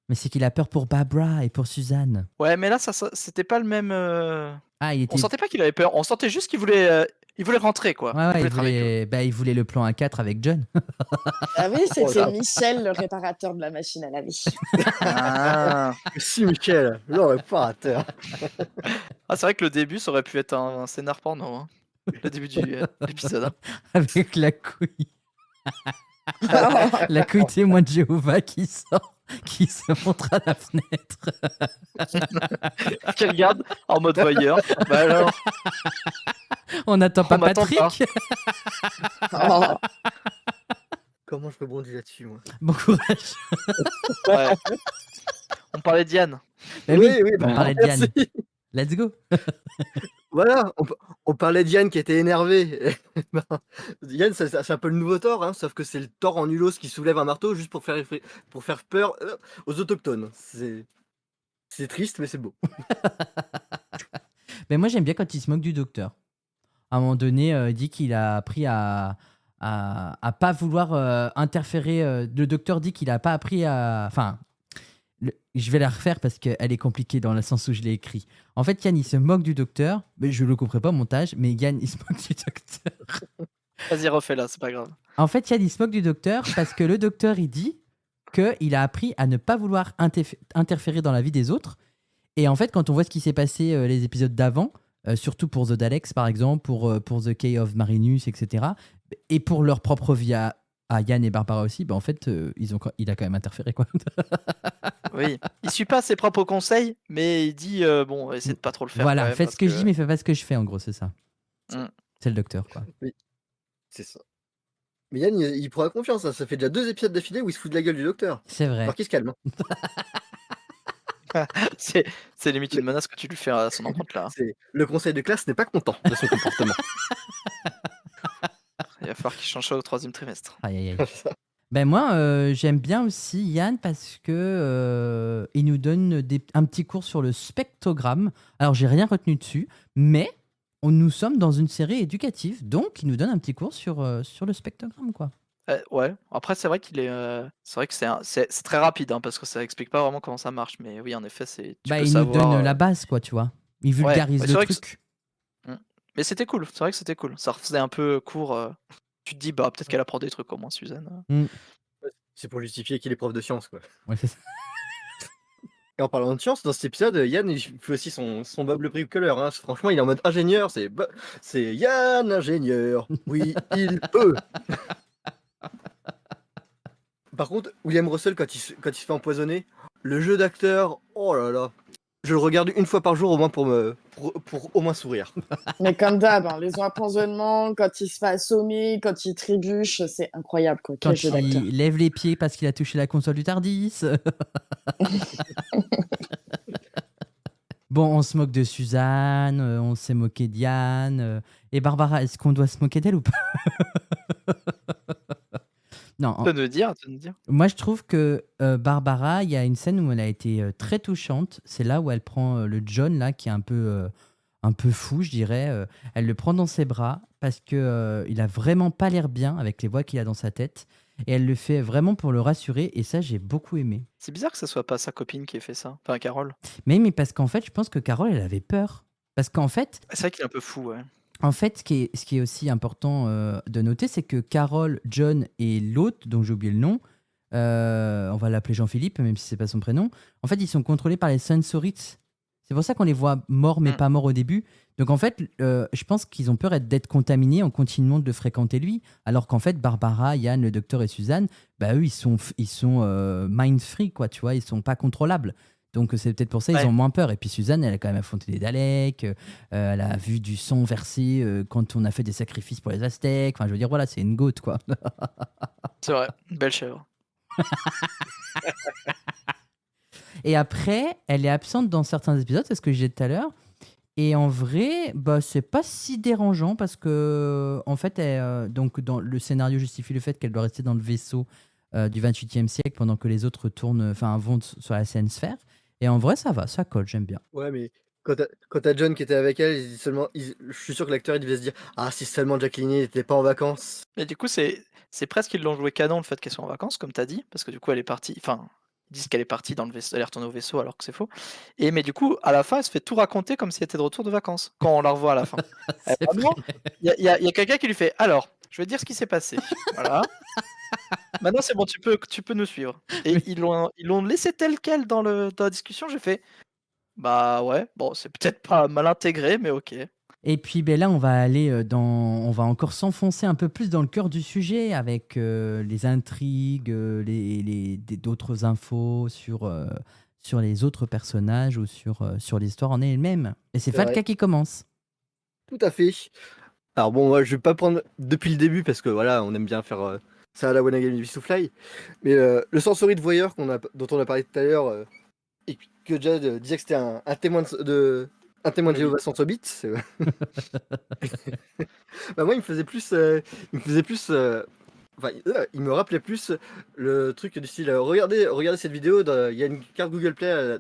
Mais c'est qu'il a peur pour Barbara et pour Suzanne. Ouais, mais là, c'était pas le même. On sentait pas qu'il avait peur, on sentait juste qu'il voulait rentrer, quoi. Ouais, il voulait le plan A4 avec John. Ah oui, c'était Michel, le réparateur de la machine à laver. Ah. Si, Michel, le réparateur. Ah, c'est vrai que le début, ça aurait pu être un scénar porno. Hein. Le début de l'épisode. Hein. Avec la couille. La couille témoin de Jéhovah qui se montre à la fenêtre. Qu'elle garde en mode voyeur. Bah alors. On n'attend pas Patrick. Oh. Comment je rebondis là-dessus, moi? Bon courage. Ouais. On parlait de Diane. Oui, bah, on parlait de Diane. merci. Let's go. Voilà, on parlait de Yann qui était énervé. Yann, c'est un peu le nouveau Thor, hein, sauf que c'est le Thor en Ulos qui soulève un marteau juste pour faire peur aux autochtones. C'est triste, mais c'est beau. Mais moi, j'aime bien quand il se moque du docteur. À un moment donné, il dit qu'il a appris à pas vouloir interférer. Le docteur dit qu'il a pas appris à... Enfin, je vais la refaire parce qu'elle est compliquée dans le sens où je l'ai écrit. En fait, Yann, il se moque du docteur. Mais je le couperai pas au montage, mais Yann, il se moque du docteur. Vas-y, refais-la, c'est pas grave. En fait, Yann, il se moque du docteur parce que le docteur, il dit qu'il a appris à ne pas vouloir interférer dans la vie des autres. Et en fait, quand on voit ce qui s'est passé les épisodes d'avant, surtout pour The Daleks, par exemple, pour The Cave of Marinus, etc., et pour leur propre vie à Yann et Barbara aussi, bah en fait, il a quand même interféré, quoi. Oui, il suit pas ses propres conseils, mais il dit bon, essaie de pas trop le faire. Voilà, quand même, faites ce que je dis, mais faites pas ce que je fais, en gros, c'est ça. Mm. C'est le docteur, quoi. Oui, c'est ça. Mais Yann, il prend confiance, hein. Ça fait déjà 2 épisodes d'affilée où il se fout de la gueule du docteur. C'est vrai. Alors qu'il se calme. Hein. C'est limite une menace que tu lui fais à son encontre là. Le conseil de classe n'est pas content de son comportement. Il va falloir qu'il change ça au 3e trimestre. Aïe, aïe, aïe. Ben moi, j'aime bien aussi Yann parce que il nous donne un petit cours sur le spectrogramme. Alors, j'ai rien retenu dessus, mais nous sommes dans une série éducative, donc il nous donne un petit cours sur le spectrogramme, quoi. Ouais, après c'est vrai qu'il est. C'est vrai que c'est très rapide hein, parce que ça explique pas vraiment comment ça marche, mais oui, en effet, tu peux il savoir, nous donne la base, quoi, tu vois. Il vulgarise c'est le vrai truc. Mais c'était cool, c'est vrai que c'était cool. Ça refaisait un peu cours Tu te dis, bah, peut-être qu'elle apprend des trucs au moins, Suzanne. C'est pour justifier qu'il est prof de sciences, quoi. Ouais, c'est ça. Et en parlant de science, dans cet épisode, Yann, il fait aussi son Bob le bricoleur. Hein. Franchement, il est en mode ingénieur. C'est Yann, ingénieur. Oui, il peut. Par contre, William Russell, quand il se fait empoisonner, le jeu d'acteur, oh là là. Je le regarde une fois par jour au moins pour au moins sourire. Mais comme d'hab, hein, les empoisonnements, quand il se fait assommer, quand il trébuche, c'est incroyable, quoi. Quand Quel jeu d'acteur. il lève les pieds parce qu'il a touché la console du Tardis. Bon, on se moque de Suzanne, on s'est moqué de Yann. Et Barbara, est-ce qu'on doit se moquer d'elle ou pas? Non, Tu peux nous dire. moi je trouve que Barbara, il y a une scène où elle a été très touchante. C'est là où elle prend le John, là, qui est un peu fou, je dirais. Elle le prend dans ses bras parce que il a vraiment pas l'air bien avec les voix qu'il a dans sa tête. Et elle le fait vraiment pour le rassurer. Et ça, j'ai beaucoup aimé. C'est bizarre que ce soit pas sa copine qui ait fait ça. Enfin, Carole. Mais parce qu'en fait, je pense que Carole, elle avait peur. Parce qu'en fait, C'est vrai qu'il est un peu fou, ouais. ce qui est aussi important de noter, c'est que Carole, John et l'autre, dont j'ai oublié le nom, on va l'appeler Jean-Philippe, même si c'est pas son prénom, en fait, ils sont contrôlés par les Sensorites. C'est pour ça qu'on les voit morts, mais pas morts au début. Donc, en fait, je pense qu'ils ont peur d'être contaminés en continuant de fréquenter lui. Alors qu'en fait, Barbara, Yann, le docteur et Suzanne, bah, eux, ils sont mind-free, quoi, tu vois, ils sont pas contrôlables. Donc c'est peut-être pour ça ils ont moins peur. Et puis Suzanne, elle a quand même affronté les Daleks, elle a vu du sang versé quand on a fait des sacrifices pour les Aztèques. Enfin, je veux dire, voilà, c'est une goat, quoi. C'est vrai, belle chèvre. Et après, elle est absente dans certains épisodes, c'est ce que je disais tout à l'heure. Et en vrai, bah, c'est pas si dérangeant parce que, en fait, donc, dans le scénario justifie le fait qu'elle doit rester dans le vaisseau du 28e siècle pendant que les autres vont sur la scène sphère. Et en vrai, ça va, ça colle, j'aime bien. Ouais, mais quand t'as John qui était avec elle, je suis sûr que l'acteur il devait se dire ah, si seulement Jacqueline n'était pas en vacances. Mais du coup, c'est presque qu'ils l'ont joué canon le fait qu'elle soit en vacances, comme t'as dit, parce que du coup, elle est partie. Enfin, ils disent qu'elle est partie dans le vaisseau, elle est retournée au vaisseau alors que c'est faux. Mais du coup, à la fin, elle se fait tout raconter comme si elle était de retour de vacances quand on la revoit à la fin. Il y a quelqu'un qui lui fait alors, je vais te dire ce qui s'est passé. Voilà. Maintenant, c'est bon, tu peux nous suivre. Et ils l'ont laissé tel quel dans la discussion. J'ai fait bah ouais, bon, c'est peut-être pas mal intégré, mais ok. Et puis ben là, on va aller on va encore s'enfoncer un peu plus dans le cœur du sujet avec les intrigues, d'autres infos sur les autres personnages ou sur l'histoire en elle-même. Et c'est Falca qui commence. Tout à fait. Alors bon, moi, je vais pas prendre depuis le début parce que voilà, on aime bien faire ça à la Wannabe Fly. Mais le sensorite voyeur dont on a parlé tout à l'heure et que Jad disait que c'était un témoin de Jéhovah sans Tobit. Bah moi, il me faisait plus, il me rappelait plus le truc du style regardez cette vidéo, il y a une carte Google Play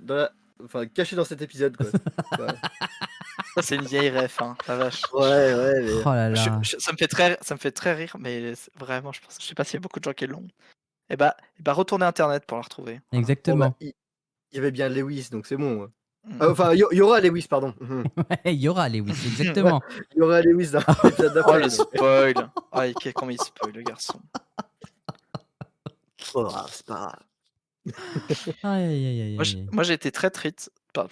cachée dans cet épisode, quoi. Ouais. Ça, c'est une vieille ref, hein, la vache. Ouais, mais... Oh là là. Ça me fait très rire, mais vraiment, je sais pas s'il y a beaucoup de gens qui l'ont. Et bah, retournez Internet pour la retrouver. Voilà. Exactement. Bon, bah, il y avait bien Lewis, donc c'est bon. Enfin, il y aura Lewis, pardon. Il y aura Lewis, exactement. Il y aura Lewis dans l'épisode d'après. Oh, le spoil. Comment il spoil, le garçon. Oh, c'est pas grave. Moi, j'ai été très triste dans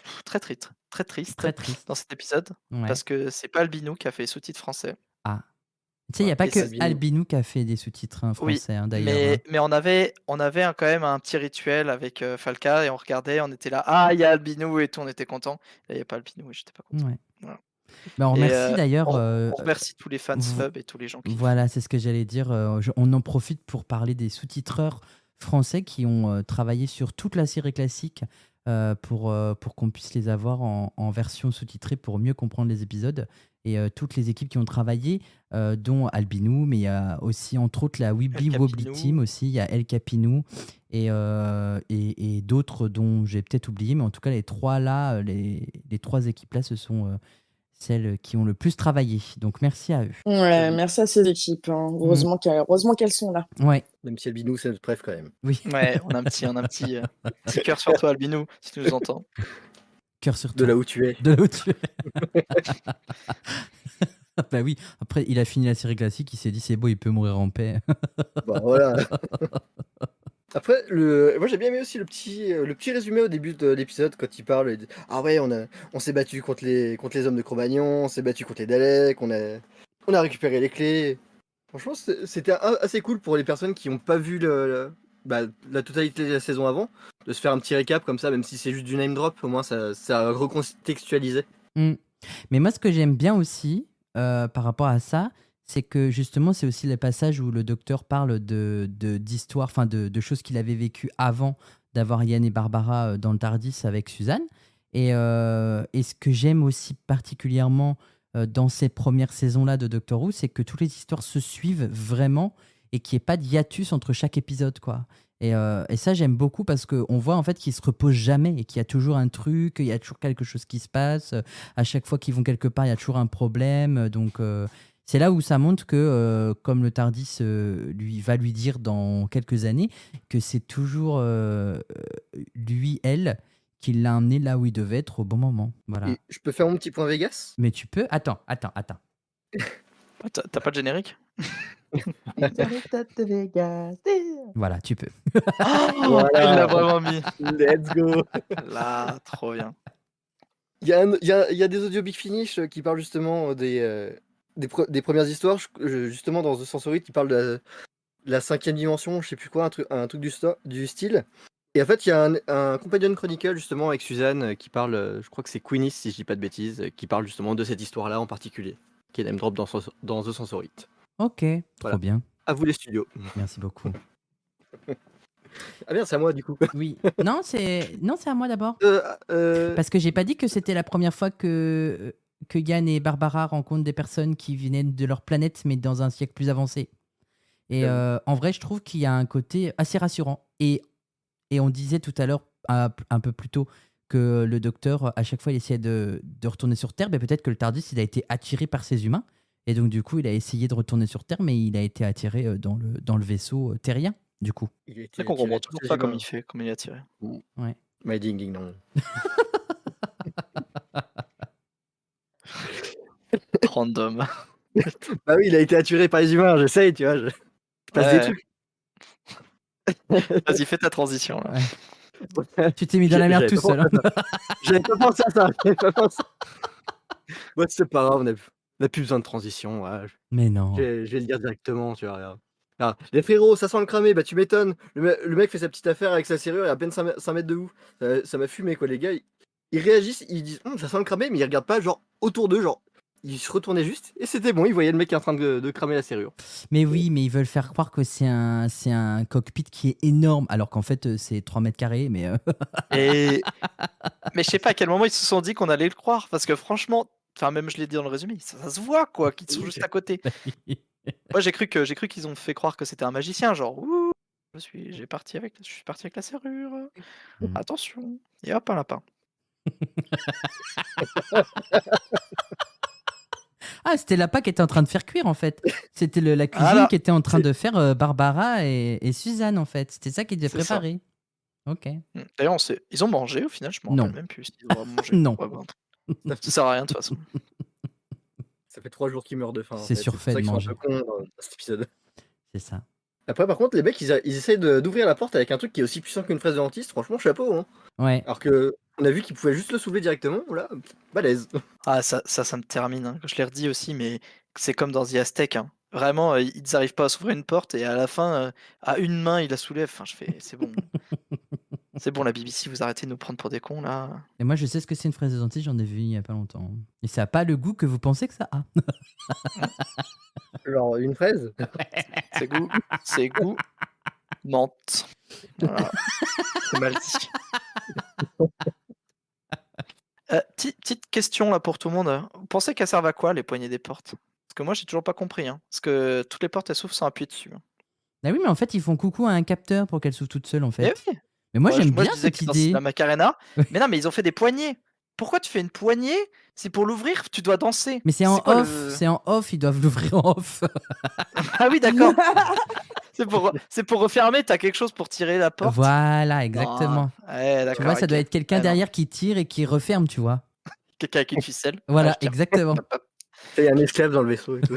cet épisode parce que c'est pas Albinou qui a fait les sous-titres français. Ah. Tu sais, il n'y a pas Et que Albinou qui a fait des sous-titres français, d'ailleurs. Mais on avait quand même un petit rituel avec Falca et on regardait, on était là, ah, il y a Albinou et tout, on était content. Il n'y avait pas Albinou et j'étais pas content. Ouais. Voilà. Bah, on remercie d'ailleurs. On remercie tous les fans sub et tous les gens qui. Voilà, c'est ce que j'allais dire. On en profite pour parler des sous-titreurs français qui ont travaillé sur toute la série classique pour qu'on puisse les avoir en version sous-titrée pour mieux comprendre les épisodes. Et toutes les équipes qui ont travaillé, dont Albinou, mais il y a aussi entre autres la Wibbly Wobbly Team aussi, il y a El Capinou et d'autres dont j'ai peut-être oublié, mais en tout cas les trois équipes là, ce sont celles qui ont le plus travaillé. Donc merci à eux. Ouais, merci à ces équipes. Hein. Heureusement qu'elles sont là. Ouais. Même si Albinou, c'est notre préf quand même. Oui. Ouais, on a un petit cœur sur toi, Albinou, si tu nous entends. Cœur sur toi. De là où tu es. De là où tu es. Bah oui, après, il a fini la série classique, il s'est dit c'est beau, il peut mourir en paix. Bah voilà. Après, moi j'ai bien aimé aussi le petit résumé au début de l'épisode quand il parle. Il dit, ah ouais, on s'est battu contre les hommes de Cro-Magnon, on s'est battu contre les Daleks, on a récupéré les clés. Franchement, c'était assez cool pour les personnes qui n'ont pas vu la totalité de la saison avant, de se faire un petit récap comme ça, même si c'est juste du name drop, au moins ça recontextualisait. Mm. Mais moi, ce que j'aime bien aussi par rapport à ça, c'est que justement, c'est aussi les passages où le docteur parle d'histoires, enfin de choses qu'il avait vécues avant d'avoir Yann et Barbara dans le Tardis avec Suzanne. Et ce que j'aime aussi particulièrement dans ces premières saisons-là de Doctor Who, c'est que toutes les histoires se suivent vraiment et qu'il n'y ait pas de hiatus entre chaque épisode, quoi. Et ça, j'aime beaucoup parce qu'on voit en fait qu'ils se reposent jamais et qu'il y a toujours un truc, il y a toujours quelque chose qui se passe. À chaque fois qu'ils vont quelque part, il y a toujours un problème. Donc, c'est là où ça montre que, comme le Tardis va lui dire dans quelques années, que c'est toujours lui, elle, qui l'a amené là où il devait être au bon moment. Voilà. Et je peux faire mon petit point Vegas? Mais tu peux. Attends. T'as pas de générique? Voilà, tu peux. Oh, il l'a vraiment mis. Let's go. Là, trop bien. Il y a des audios Big Finish qui parlent justement des premières histoires. Justement, dans The Sensorite, ils parlent de la 5e dimension, je sais plus quoi, un truc du style. Et en fait, il y a un Companion Chronicle justement avec Suzanne qui parle, je crois que c'est Queenie, si je dis pas de bêtises, qui parle justement de cette histoire-là en particulier, qui est name drop dans The Sensorite. Ok, trop Voilà. bien. À vous les studios. Merci beaucoup. Ah bien, c'est à moi du coup. Oui. Non, c'est à moi d'abord. Euh, Parce que j'ai pas dit que c'était la première fois que Yann et Barbara rencontrent des personnes qui venaient de leur planète, mais dans un siècle plus avancé. Et en vrai, je trouve qu'il y a un côté assez rassurant. Et on disait tout à l'heure, un peu plus tôt, que le docteur, à chaque fois, il essayait de retourner sur Terre. Mais peut-être que le Tardis, il a été attiré par ces humains. Et donc, du coup, il a essayé de retourner sur Terre, mais il a été attiré dans le vaisseau terrien, du coup. C'est qu'on comprend toujours pas comme il fait, comme il a tiré. Ouais. My ding ding non. Random. Bah oui, il a été attiré par les humains, j'essaye, tu vois. Je passe des trucs. Vas-y, fais ta transition. Là. Ouais. Tu t'es mis dans la merde tout seul. J'avais pas pensé à ça. Bon, c'est pas grave, on a plus besoin de transition. Ouais. Mais non. Je vais le dire directement, tu vois. Regarde. Alors, les frérots, ça sent le cramé, bah tu m'étonnes. Le mec fait sa petite affaire avec sa serrure et à peine 5 mètres de vous. Ça m'a fumé, quoi, les gars. Ils réagissent, ils disent ça sent le cramé, mais ils regardent pas, genre, autour d'eux, genre. Ils se retournaient juste et c'était bon, ils voyaient le mec qui est en train de cramer la serrure. Mais oui, mais ils veulent faire croire que c'est un cockpit qui est énorme, alors qu'en fait, c'est 3 mètres carrés. Mais Mais je sais pas à quel moment ils se sont dit qu'on allait le croire, parce que franchement, enfin même je l'ai dit dans le résumé, ça se voit quoi, qu'ils sont juste à côté. Moi j'ai cru qu'ils ont fait croire que c'était un magicien, genre ouh, je suis parti avec la serrure. Attention, et hop un lapin. Ah, c'était Lapin qui était en train de faire cuire en fait. C'était la cuisine qui était en train de faire Barbara et Suzanne en fait. C'était ça qu'ils devaient préparer. Ok. D'ailleurs, ils ont mangé au final, je m'en rappelle même plus. Ils ont mangé. Non. Ouais, bon. Ça sert à rien de toute façon. Ça fait 3 jours qu'ils meurent de faim. C'est surfait de manger. C'est pour ça qu'ils sont un peu cons dans cet épisode. C'est ça. Après, par contre, les mecs, ils essayent d'ouvrir la porte avec un truc qui est aussi puissant qu'une fraise de dentiste. Franchement, chapeau. Hein. Ouais. Alors que on a vu qu'ils pouvaient juste le soulever directement. Là, balèze. Ah, ça me termine. Hein. Je l'ai redit aussi, mais c'est comme dans The Aztec. Hein. Vraiment, ils n'arrivent pas à s'ouvrir une porte et à la fin, à une main, ils la soulèvent. Enfin, je fais, c'est bon. C'est bon, la BBC, vous arrêtez de nous prendre pour des cons là. Et moi, je sais ce que c'est une fraise de dentiste, j'en ai vu il y a pas longtemps. Et ça n'a pas le goût que vous pensez que ça a. Genre, une fraise. C'est goût menthe. Voilà. C'est mal dit. Petite question là pour tout le monde. Vous pensez qu'elles servent à quoi les poignées des portes? Parce que moi j'ai toujours pas compris. Hein. Parce que toutes les portes elles s'ouvrent sans appuyer dessus. Ah oui, mais en fait ils font coucou à un capteur pour qu'elles s'ouvrent toutes seules en fait. Eh oui. Mais moi j'aime bien je disais cette que idée. La Macarena. Mais non, mais ils ont fait des poignées. Pourquoi tu fais une poignée? C'est pour l'ouvrir, tu dois danser. Mais c'est en off, c'est en off, ils doivent l'ouvrir en off. Ah oui, d'accord. C'est pour refermer, t'as quelque chose pour tirer la porte. Voilà, exactement. Ouais, tu vois, ça doit être quelqu'un derrière qui tire et qui referme, tu vois. Quelqu'un avec une ficelle. Voilà, exactement. Il y a un esclave dans le vaisseau et tout.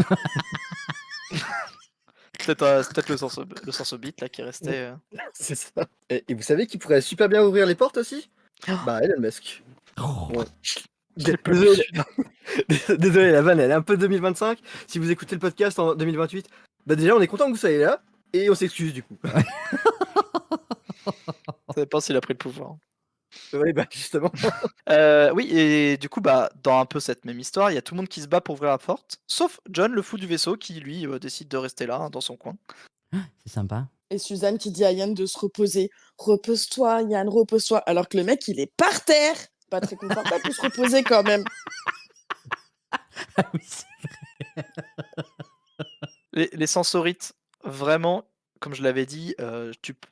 C'est peut-être le sensobit là qui restait. C'est ça. Et vous savez qui pourrait super bien ouvrir les portes aussi? Bah, Elon Musk. Oh, Ouais. Je l'ai pas vu, Désolé, celui-là. désolé, la vanne, elle est un peu 2025. Si vous écoutez le podcast en 2028, bah déjà, on est content que vous soyez là et on s'excuse du coup. Ça dépend s'il a pris le pouvoir. Oui, bah justement. Oui, et du coup, bah, dans un peu cette même histoire, il y a tout le monde qui se bat pour ouvrir la porte, sauf John, le fou du vaisseau, qui lui décide de rester là, hein, dans son coin. c'est sympa. Et Suzanne qui dit à Yann de se reposer. Repose-toi, Yann, repose-toi. Alors que le mec, il est par terre. Pas très confortable pour se reposer quand même. Ah oui, Les sensorites, vraiment, comme je l'avais dit,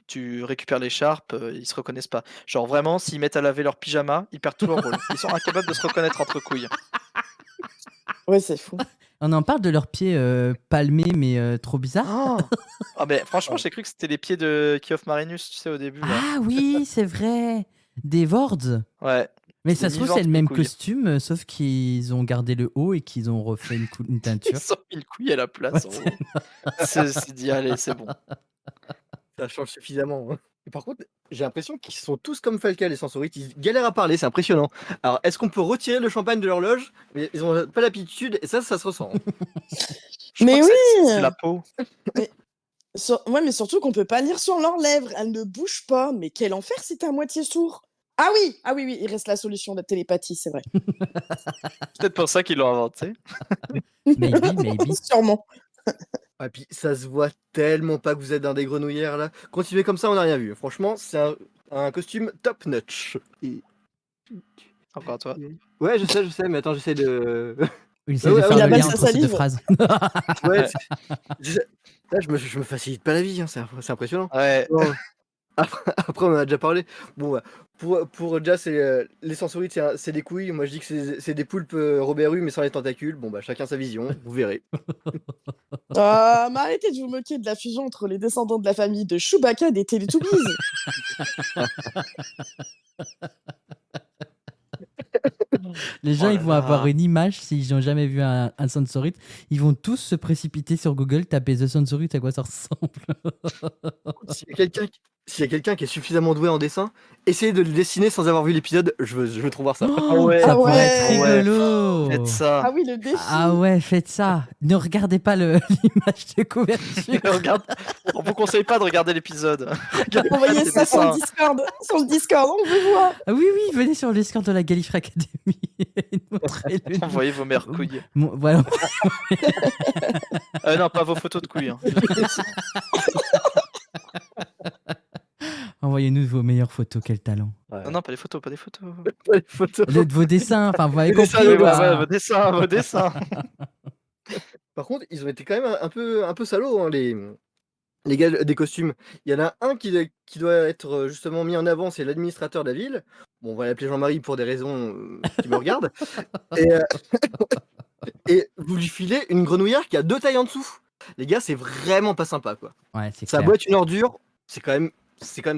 tu récupères l'écharpe, ils se reconnaissent pas. Genre vraiment, s'ils mettent à laver leur pyjama, ils perdent tout leur rôle. Ils sont incapables de se reconnaître entre couilles. Ouais, c'est fou. On en parle de leurs pieds palmés, mais trop bizarres. Ah mais franchement, j'ai cru que c'était les pieds de Kiof Marinus, tu sais, au début. Là. Ah oui, c'est vrai. Des Vords. Ouais. Mais C'est ça se trouve, mi-ventre, c'est le même mi-couille. costume, sauf qu'ils ont gardé le haut et qu'ils ont refait une teinture. Ils ont mis une couille à la place. Ouais, en haut. C'est dit, allez, c'est bon. Ça change suffisamment. Hein. Et par contre, j'ai l'impression qu'ils sont tous comme Falca, les sensorites. Ils galèrent à parler, c'est impressionnant. Alors, est-ce qu'on peut retirer le champagne de l'horloge? Mais ils ont pas l'habitude et ça se ressent. Hein. Je Mais crois que oui. c'est la peau. Ouais, mais surtout qu'on peut pas lire sur leurs lèvres. Elles ne bougent pas. Mais quel enfer si t'es à moitié sourd. Ah oui, oui, il reste la solution de télépathie, c'est vrai. C'est peut-être pour ça qu'ils l'ont inventé. Maybe. Sûrement. Et puis, ça se voit tellement pas que vous êtes dans des grenouillères là. Continuez comme ça, on n'a rien vu. Franchement, c'est un costume top notch. Et... Encore toi. Ouais, je sais, mais attends, j'essaie de. Il essaie Ouais, de ouais, faire il le avale lien sa entre ces deux salive. phrases. Ouais, là, je me facilite pas la vie, hein, c'est impressionnant. Ouais. Bon, après, on en a déjà parlé. Bon, bah, pour Jazz, les sensorites, c'est des couilles. Moi, je dis que c'est des poulpes Robert Hue, mais sans les tentacules. Bon, bah, chacun sa vision, vous verrez. Mais arrêtez de vous moquer de la fusion entre les descendants de la famille de Chewbacca et des Teletubbies. Les gens, Oh ils là vont là. avoir une image, s'ils n'ont jamais vu un sensorite, ils vont tous se précipiter sur Google, taper The Sensorite, à quoi ça ressemble. S'il y a quelqu'un qui est suffisamment doué en dessin, essayez de le dessiner sans avoir vu l'épisode. Je veux trop voir ça. ouais. Ça Ah pourrait ouais. être rigolo. Faites ça. Ah oui, le défi. Ah ouais, faites ça. Ne regardez pas l'image de couverture. Regarde, on vous conseille pas de regarder l'épisode. Envoyez Regardez ça des sur le dessins. Discord. Sur le Discord, on veut voir. Ah oui, venez sur le Discord de la Gallifrey Academy et montrez-le. Envoyez vos meilleures couilles. Voilà. Non, pas vos photos de couilles. Hein. Envoyez-nous vos meilleures photos, quel talent. Non, pas des photos, pas des photos. Les photos. Vos dessins, enfin, vous avez Les dessins, compris. oui, quoi. Ouais, vos dessins. Par contre, ils ont été quand même un peu salauds, hein, les gars des costumes. Il y en a un qui doit être justement mis en avant, c'est l'administrateur de la ville. Bon, on va l'appeler Jean-Marie pour des raisons qui me regardent. Et vous lui filez une grenouillère qui a 2 tailles en dessous. Les gars, c'est vraiment pas sympa, quoi. Ouais, c'est Ça clair. boîte une ordure, c'est quand même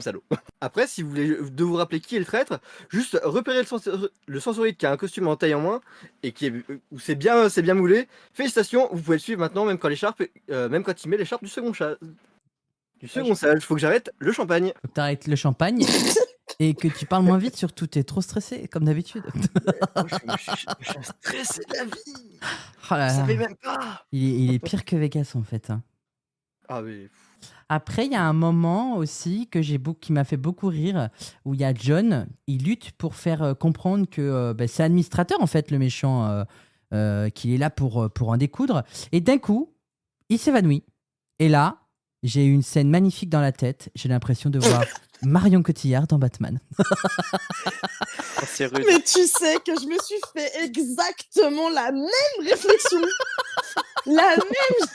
salaud. Après, si vous voulez de vous rappeler qui est le traître, juste repérez le sensorite qui a un costume en taille en moins et où c'est bien moulé. Félicitations, vous pouvez le suivre maintenant, même quand il met l'écharpe du second sage. Faut que j'arrête le champagne. Faut que t'arrêtes le champagne et que tu parles moins vite, surtout t'es trop stressé, comme d'habitude. Je suis stressé de la vie. Oh là Vous là. savez même pas. Il est pire que Vegas en fait. Hein. Ah oui. Après, il y a un moment aussi qui m'a fait beaucoup rire, où il y a John, il lutte pour faire comprendre que c'est administrateur en fait le méchant, qu'il est là pour en découdre. Et d'un coup, il s'évanouit. Et là, j'ai eu une scène magnifique dans la tête. J'ai l'impression de voir Marion Cotillard dans Batman. Oh, c'est rude. Mais tu sais que je me suis fait exactement la même réflexion. La même.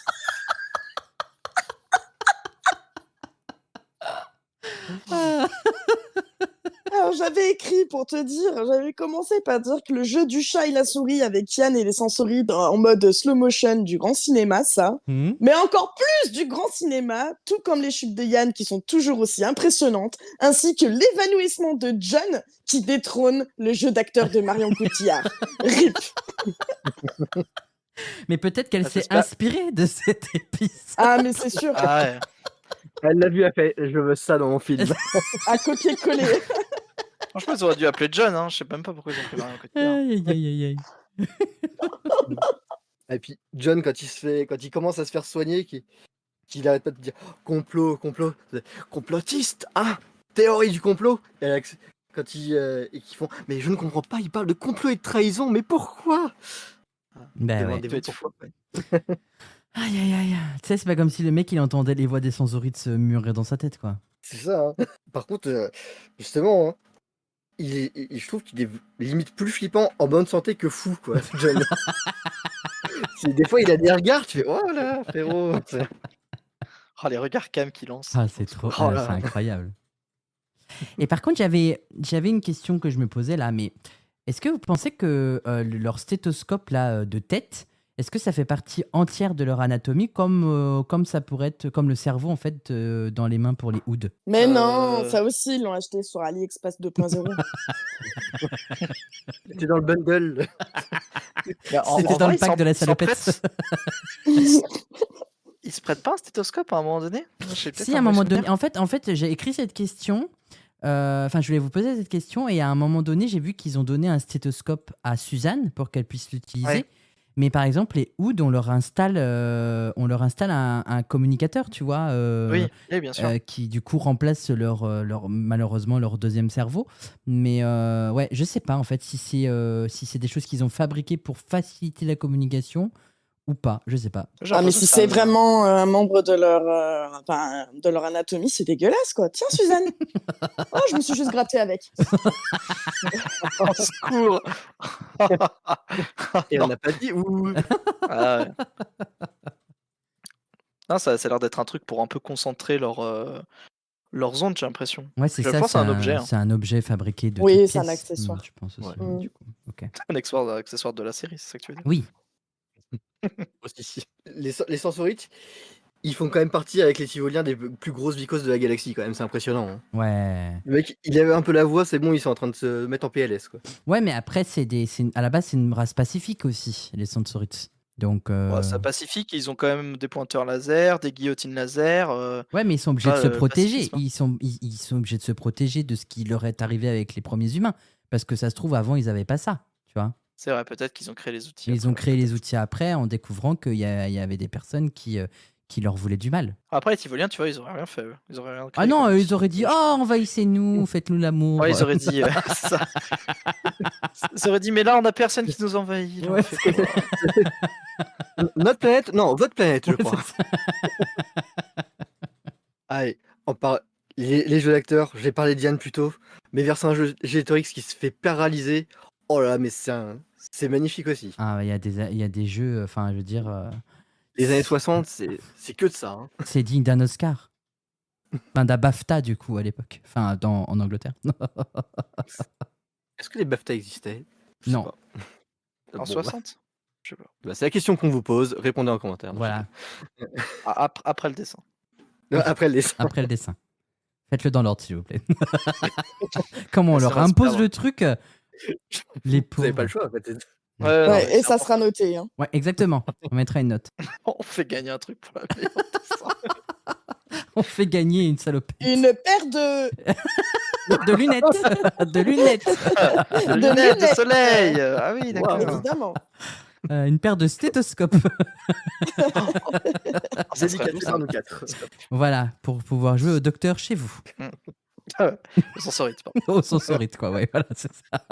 Alors, j'avais écrit pour te dire, j'avais commencé par dire que le jeu du chat et la souris avec Yann et les sensorites en mode slow motion du grand cinéma, ça. Mais encore plus du grand cinéma, tout comme les chutes de Yann qui sont toujours aussi impressionnantes, ainsi que l'évanouissement de John qui détrône le jeu d'acteur de Marion Cotillard. RIP. Mais peut-être qu'elle Ah, s'est j'espère. inspirée de cet épisode. Ah, mais c'est sûr, Ah ouais. Elle l'a vu, elle fait je veux ça dans mon film. à copier-coller. Franchement, ils auraient dû appeler John, hein. Je sais même pas pourquoi ils ont pris Marion Cotillard. Aïe, aïe, aïe, aïe. Et puis John, quand il commence à se faire soigner, qu'il arrête pas de dire complot, complotiste, ah, théorie du complot. Et quand et qu'ils font, mais je ne comprends pas, il parle de complot et de trahison, mais pourquoi? Bah ouais. Demandez-vous Peut-être pourquoi. Aïe, aïe, aïe. Tu sais, c'est pas comme si le mec, il entendait les voix des Sansorites se murmurer dans sa tête, quoi. C'est ça. Hein. Par contre, justement, hein, je trouve qu'il est limite plus flippant en bonne santé que fou, quoi, John. Des fois, il a des regards, tu fais, oh là, frérot. Oh, les regards cam qu'il lance. Ah, c'est trop, Oh là c'est là. incroyable. Et par contre, j'avais une question que je me posais là, mais est-ce que vous pensez que leur stéthoscope là de tête, est-ce que ça fait partie entière de leur anatomie, comme ça pourrait être comme le cerveau en fait dans les mains pour les hoods? Mais non, Euh. ça aussi, ils l'ont acheté sur AliExpress 2.0. C'était dans le bundle. Bah, C'était dans vrai, le pack de la ils s'en salopette. prêtent- Ils se prêtent pas un stéthoscope à un moment donné? Je sais peut-être Si, à un mauvais moment donné, souvenir. en fait, j'ai écrit cette question. Enfin, je voulais vous poser cette question et à un moment donné, j'ai vu qu'ils ont donné un stéthoscope à Suzanne pour qu'elle puisse l'utiliser. Ouais. Mais par exemple, les hoods, on leur installe un communicateur, tu vois, Oui, bien sûr. qui du coup remplace malheureusement leur deuxième cerveau. Mais ouais, je sais pas en fait si c'est des choses qu'ils ont fabriquées pour faciliter la communication ou pas, je sais pas. J'ai Ah, mais l'impression si que c'est vraiment un membre de de leur anatomie, c'est dégueulasse, quoi. Tiens, Suzanne. Oh, je me suis juste gratté avec. Au secours. Et Non. on n'a pas dit où. Ah ouais. Non, ça a l'air d'être un truc pour un peu concentrer leurs ondes, j'ai l'impression. Ouais, c'est Je ça, pense c'est à un objet, hein. c'est un objet fabriqué de Oui, toutes c'est un pièces. accessoire. Je pense aussi. Ouais. Du coup. Ok. Un accessoire de la série, c'est ça que tu veux dire? Oui. Aussi. Les sensorites, ils font quand même partie avec les Tivoliens des plus grosses vicoses de la galaxie, quand même, c'est impressionnant. Hein. Ouais. Le mec, il avait un peu la voix, c'est bon, ils sont en train de se mettre en PLS, quoi. Ouais, mais après, à la base, c'est une race pacifique aussi, les Sansorites. Donc. Ouais, ça pacifique, ils ont quand même des pointeurs laser, des guillotines laser. Ouais, mais ils sont obligés de pas, se protéger. pacifisme, hein. Ils sont obligés de se protéger de ce qui leur est arrivé avec les premiers humains. Parce que ça se trouve, avant, ils n'avaient pas ça. Tu vois. C'est vrai, peut-être qu'ils ont créé les outils. Ils ont après, créé les peut-être. outils après en découvrant qu'il y avait des personnes qui leur voulaient du mal. Après, les Tivoliens, tu vois, ils auraient rien fait. Eux. Ils auraient rien Ah créé, non, quoi. ils auraient dit oh, envahissez-nous, faites-nous l'amour. Ouais, ils auraient dit c'est ça. Ils auraient dit, mais là, on a personne qui nous envahit. Là, on Ouais, fait quoi? Notre planète? Non, votre planète, je Ouais, crois. c'est ça. Allez, on parle. Les jeux d'acteurs, j'ai parlé de Diane plus tôt, mais vers un jeu Gétorix qui se fait paralyser. Oh là, mais c'est magnifique aussi. Ah, il y a des jeux, enfin, je veux dire, Les années 60, c'est que de ça. Hein. c'est digne d'un Oscar. Enfin, d'un BAFTA, du coup, à l'époque. Enfin, en Angleterre. Est-ce que les BAFTA existaient? Je sais Non. pas. En Bon, 60? Je sais pas. bah, c'est la question qu'on vous pose. Répondez en commentaire. Voilà, Après le dessin. Après le dessin. après le dessin. Faites-le dans l'ordre, s'il vous plaît. Comment on Ça leur va se impose perdre. le truc les Vous pauvres. n'avez pas le choix, en fait. Ouais, non, Ouais, mais et ça sera noté. Hein. Ouais, exactement. On mettra une note. On fait gagner un truc pour la meilleure dessin. On fait gagner une salopette. Une paire de De lunettes. De lunettes. De De lunettes de lunettes. soleil. Ah oui, d'accord. évidemment. Une paire de stéthoscopes. Ça serait Dédicacé beau, ça. par nous quatre. Voilà, pour pouvoir jouer au docteur chez vous. Le sensorite, pardon. Au sensorite, quoi. Ouais, voilà, c'est ça.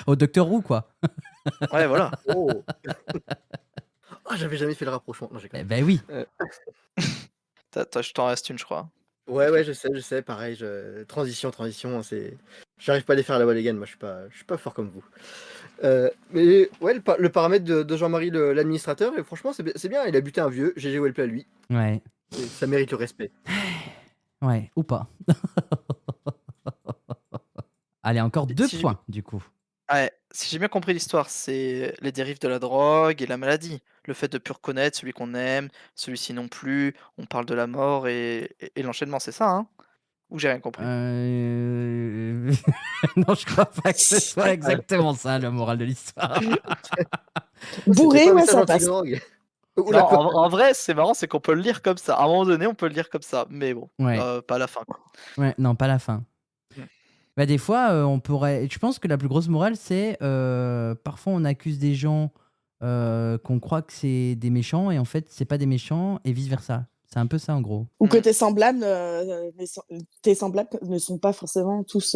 Au docteur Roux, quoi. Ouais, voilà. Oh. Ah, j'avais jamais fait le rapprochement. Non, j'ai quand Eh même. ben oui. Je t'en reste une, je crois. Ouais, je sais, pareil. Transition, j'arrive pas à les faire à la Walligan, moi je suis pas fort comme vous. Mais ouais, le paramètre de Jean-Marie l'administrateur, et franchement, c'est bien, il a buté un vieux, GG Wellplay à lui, Ouais. et ça mérite le respect. Ouais, ou pas. Allez, encore 2 Si- points, du coup. Ouais, si j'ai bien compris l'histoire, c'est les dérives de la drogue et la maladie. Le fait de plus reconnaître celui qu'on aime, celui-ci non plus. On parle de la mort et l'enchaînement, c'est ça, hein? Ou j'ai rien compris? Non, je crois pas que ce soit exactement ça, la morale de l'histoire. Bourré, C'était pas un ouais, message ça passe. anti-drogue. Non, Oula, quoi. en vrai, c'est marrant, c'est qu'on peut le lire comme ça. À un moment donné, on peut le lire comme ça, mais bon, Ouais. pas à la fin, quoi. Ouais, non, pas la fin. Mm. Bah, des fois, on pourrait. Je pense que la plus grosse morale, c'est parfois on accuse des gens qu'on croit que c'est des méchants et en fait, c'est pas des méchants et vice versa. C'est un peu ça en gros. Ou que Mm. tes semblables ne sont pas forcément tous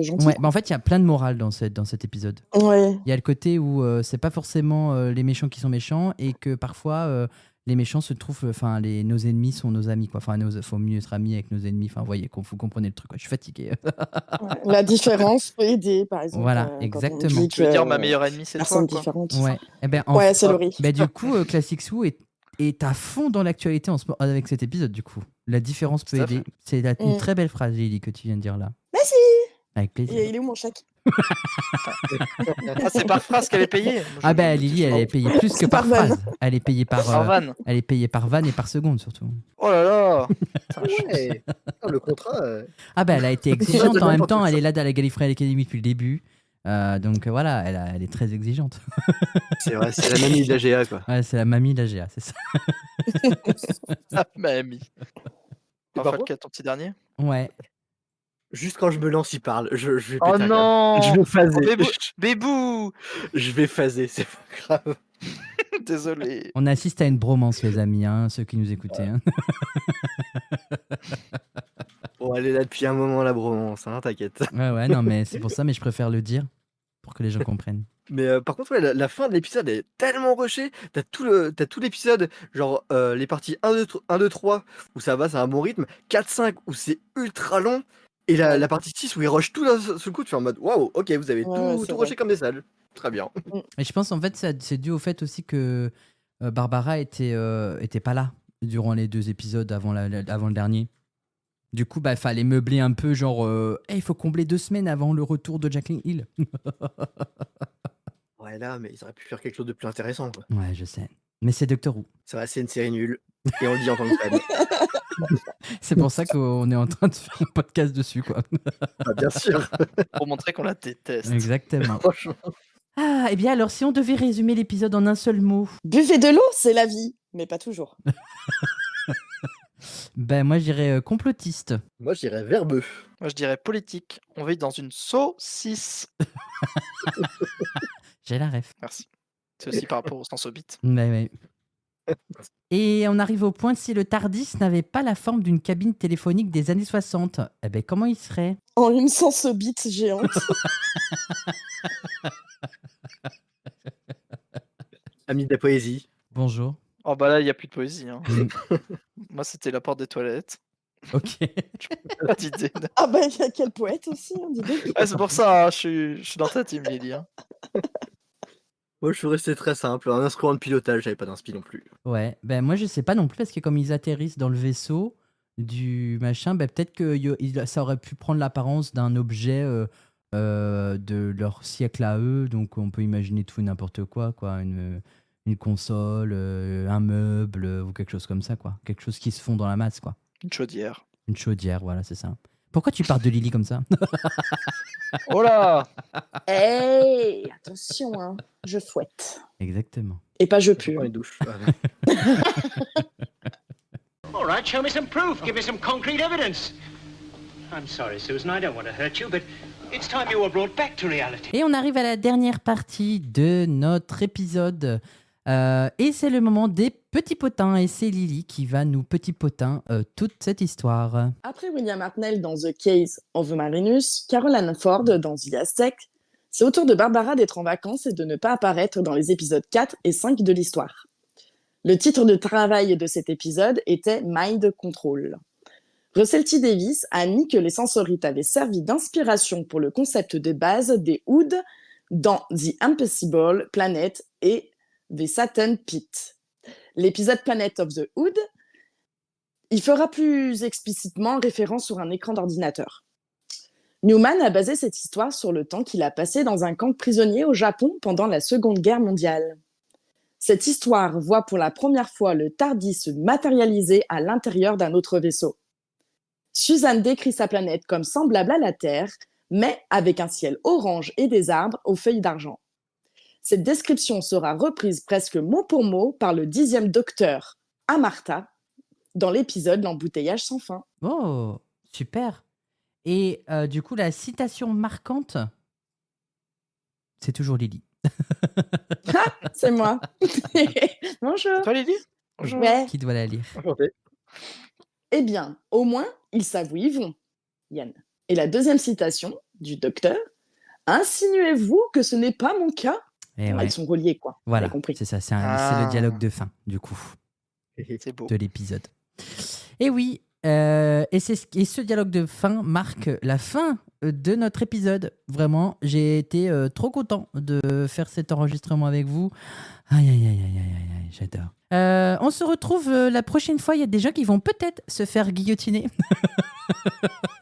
gentils. Ouais, bah en fait, il y a plein de morale dans cet épisode. Ouais. Il y a le côté où c'est pas forcément les méchants qui sont méchants et que parfois les méchants se trouvent, enfin nos ennemis sont nos amis quoi. Enfin, faut mieux être amis avec nos ennemis. Enfin, voyez, vous comprenez le truc. Quoi. Je suis fatigué. Ouais. La différence peut aider, par exemple. Voilà, quand on exactement. dit Tu veux dire que ma meilleure ennemie, c'est toi, personne quoi. différente. Ouais. Eh ben, Ouais, c'est Laurie. bah, du coup, Classic Sue est à fond dans l'actualité avec cet épisode. Du coup, la différence peut Tout à aider. fait. C'est une Mm. très belle phrase, Lily, que tu viens de dire là. Merci. Avec plaisir. Et il est où mon chèque? Ah, c'est par phrase qu'elle est payée. Ah bah Lily, elle est payée plus que C'est par par vanne. phrase. Elle est payée par Par van. elle est payée par vanne et par seconde surtout. Oh là là. Putain, Ouais. Ah, le contrat. Ah bah elle a été exigeante en même n'importe temps, quoi. elle est là dans la Gallifrey Academy depuis le début. Donc voilà, elle est très exigeante. C'est vrai, c'est la mamie de la GA, quoi. Ouais, c'est la mamie de la GA, c'est ça. Ah, mamie. par Enfin, contre- ton petit dernier. Ouais. Juste quand je me lance, il parle. Je vais Oh péter un câble. non. Je vais phaser. Oh, Bébou. Je vais phaser, c'est pas grave. Désolé. On assiste à une bromance les amis, hein, ceux qui nous écoutaient. Hein. Bon, elle est là depuis un moment, la bromance, hein, t'inquiète. Ouais, non mais c'est pour ça, mais je préfère le dire pour que les gens comprennent. Mais par contre, ouais, la fin de l'épisode est tellement rushée. T'as tout l'épisode, genre les parties 1, 2, 3 où ça va, c'est un bon rythme. 4, 5 où c'est ultra long. Et la partie 6 où ils rushent tout d'un seul coup, tu fais en mode waouh, ok, vous avez Ouais, tout c'est rushé vrai. comme des salles. Très bien. Et je pense en fait c'est dû au fait aussi que Barbara était pas là durant les 2 épisodes avant le dernier. Du coup, bah fallait meubler un peu, genre il faut combler 2 semaines avant le retour de Jacqueline Hill. Ouais, là, mais ils auraient pu faire quelque chose de plus intéressant, quoi. Ouais, je sais. Mais c'est Doctor Who. C'est vrai, c'est une série nulle. Et on le dit en tant que fan. C'est pour ça qu'on est en train de faire un podcast dessus, quoi. Ah, bien sûr. Pour montrer qu'on la déteste. Exactement. Franchement. Ah, et bien alors, si on devait résumer l'épisode en un seul mot, Buvez de l'eau, c'est la vie, mais pas toujours. ben moi je dirais complotiste. Moi, je dirais verbeux. Moi, je dirais politique. On vit dans une saucisse. J'ai la ref. Merci. C'est aussi par rapport au sens hobbit. Ouais. Et on arrive au point, si le TARDIS n'avait pas la forme d'une cabine téléphonique des années 60, eh ben comment il serait? En une sensobite géante. Ami de la poésie. Bonjour. Oh bah là, il n'y a plus de poésie. Hein. Mm. Moi, c'était la porte des toilettes. Ok. Pas d'idée. Ah bah, il y a quel poète aussi, hein, dis donc. Ouais, c'est pour ça, hein, je suis dans ta team, Lily. Hein. Moi, je suis resté très simple. Un instrument de pilotage, j'avais pas d'inspi non plus. Ouais, ben moi je sais pas non plus parce que comme ils atterrissent dans le vaisseau du machin, ben peut-être que ça aurait pu prendre l'apparence d'un objet de leur siècle à eux, donc on peut imaginer tout et n'importe quoi, une console, un meuble ou quelque chose comme ça, quoi. Quelque chose qui se fond dans la masse, quoi. Une chaudière. Une chaudière, voilà, c'est ça. Pourquoi tu parles de Lily comme ça? Oh là. Hey, attention, hein, je fouette. Exactement. Et pas je Je pue. prends hein. une douche. Ah, non. All right, show me some proof. Give me some concrete evidence. I'm sorry, Susan, I don't want to hurt you, but it's time you were brought back to reality. Et on arrive à la dernière partie de notre épisode. Et c'est le moment des petits potins. Et c'est Lily qui va nous petit potin toute cette histoire. Après William Hartnell dans The Case of Marinus, Carol Ann Ford dans The Aztec, c'est au tour de Barbara d'être en vacances et de ne pas apparaître dans les épisodes 4 et 5 de l'histoire. Le titre de travail de cet épisode était Mind Control. Russell T. Davies a admis que les sensorites avaient servi d'inspiration pour le concept de base des Ood dans The Impossible Planet et The Satan Pit. L'épisode Planet of the Ood, il fera plus explicitement référence sur un écran d'ordinateur. Newman a basé cette histoire sur le temps qu'il a passé dans un camp de prisonniers au Japon pendant la Seconde Guerre mondiale. Cette histoire voit pour la première fois le TARDIS se matérialiser à l'intérieur d'un autre vaisseau. Suzanne décrit sa planète comme semblable à la Terre, mais avec un ciel orange et des arbres aux feuilles d'argent. Cette description sera reprise presque mot pour mot par le 10e docteur Amartha dans l'épisode L'embouteillage sans fin. Oh, super. Et du coup, la citation marquante, c'est toujours Lily. C'est moi. Bonjour. Toi, Lily? Bonjour. Ouais. Qui doit la lire. Enchanté. Eh bien, au moins, ils savent où ils vont, Yann. Et la deuxième citation du docteur, insinuez-vous que ce n'est pas mon cas? Et Ah, ouais, ils sont reliés, quoi. Vous voilà, avez compris. c'est ça, c'est Ah. le dialogue de fin, du coup, C'est beau. de l'épisode. Et oui, et ce dialogue de fin marque la fin de notre épisode. Vraiment, j'ai été trop content de faire cet enregistrement avec vous. Aïe, aïe, aïe, aïe, aïe, aïe, aïe, j'adore. On se retrouve la prochaine fois. Il y a des gens qui vont peut-être se faire guillotiner.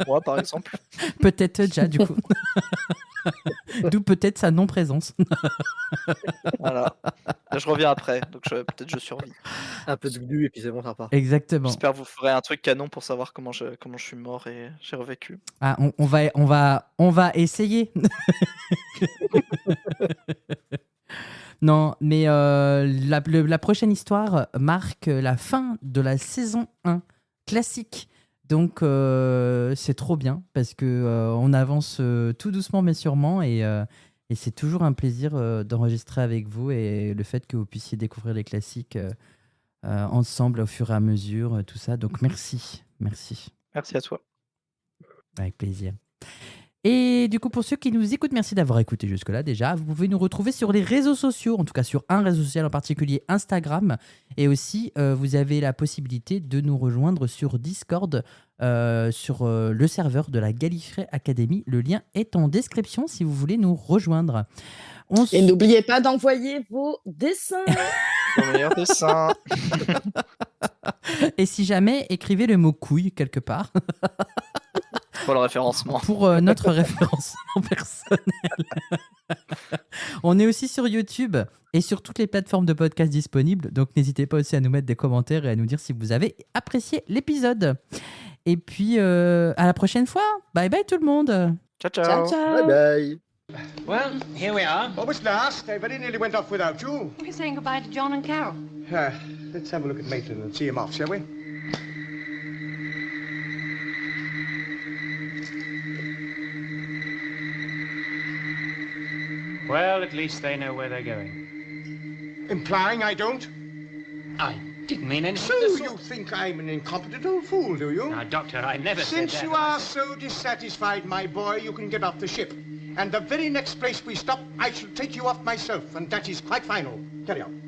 Moi, par exemple. Peut-être déjà, du coup. D'où peut-être sa non-présence. Voilà. Là, je reviens après, donc peut-être je survis. Un peu de glu et puis c'est bon, ça repart. Exactement. J'espère que vous ferez un truc canon pour savoir comment je suis mort et j'ai revécu. Ah, on va essayer. Non, mais la prochaine histoire marque la fin de la saison 1 classique. Donc, c'est trop bien parce que on avance tout doucement mais sûrement et c'est toujours un plaisir d'enregistrer avec vous et le fait que vous puissiez découvrir les classiques ensemble au fur et à mesure, tout ça. Donc, merci. Merci à toi. Avec plaisir. Et du coup, pour ceux qui nous écoutent, merci d'avoir écouté jusque-là déjà. Vous pouvez nous retrouver sur les réseaux sociaux, en tout cas sur un réseau social en particulier, Instagram. Et aussi, vous avez la possibilité de nous rejoindre sur Discord, sur le serveur de la Gallifrey Academy. Le lien est en description si vous voulez nous rejoindre. Et n'oubliez pas d'envoyer vos dessins. Vos meilleurs dessins. Et si jamais, écrivez le mot couille quelque part. Pour le référencement. Pour notre référencement personnel. On est aussi sur YouTube et sur toutes les plateformes de podcast disponibles. Donc n'hésitez pas aussi à nous mettre des commentaires et à nous dire si vous avez apprécié l'épisode. Et puis à la prochaine fois. Bye bye tout le monde. Ciao, ciao. Ciao, ciao. Bye bye. Well, here we are. What was last? I very nearly went off without you. We're saying goodbye to John and Carol. Let's have a look at Maitland and see him off, shall we? Well, at least they know where they're going. Implying I don't? I didn't mean anything So of the you sort. think I'm an incompetent old fool, do you? Now, Doctor, I never said Since that. you are so dissatisfied, my boy, you can get off the ship. And the very next place we stop, I shall take you off myself, and that is quite final. Carry on.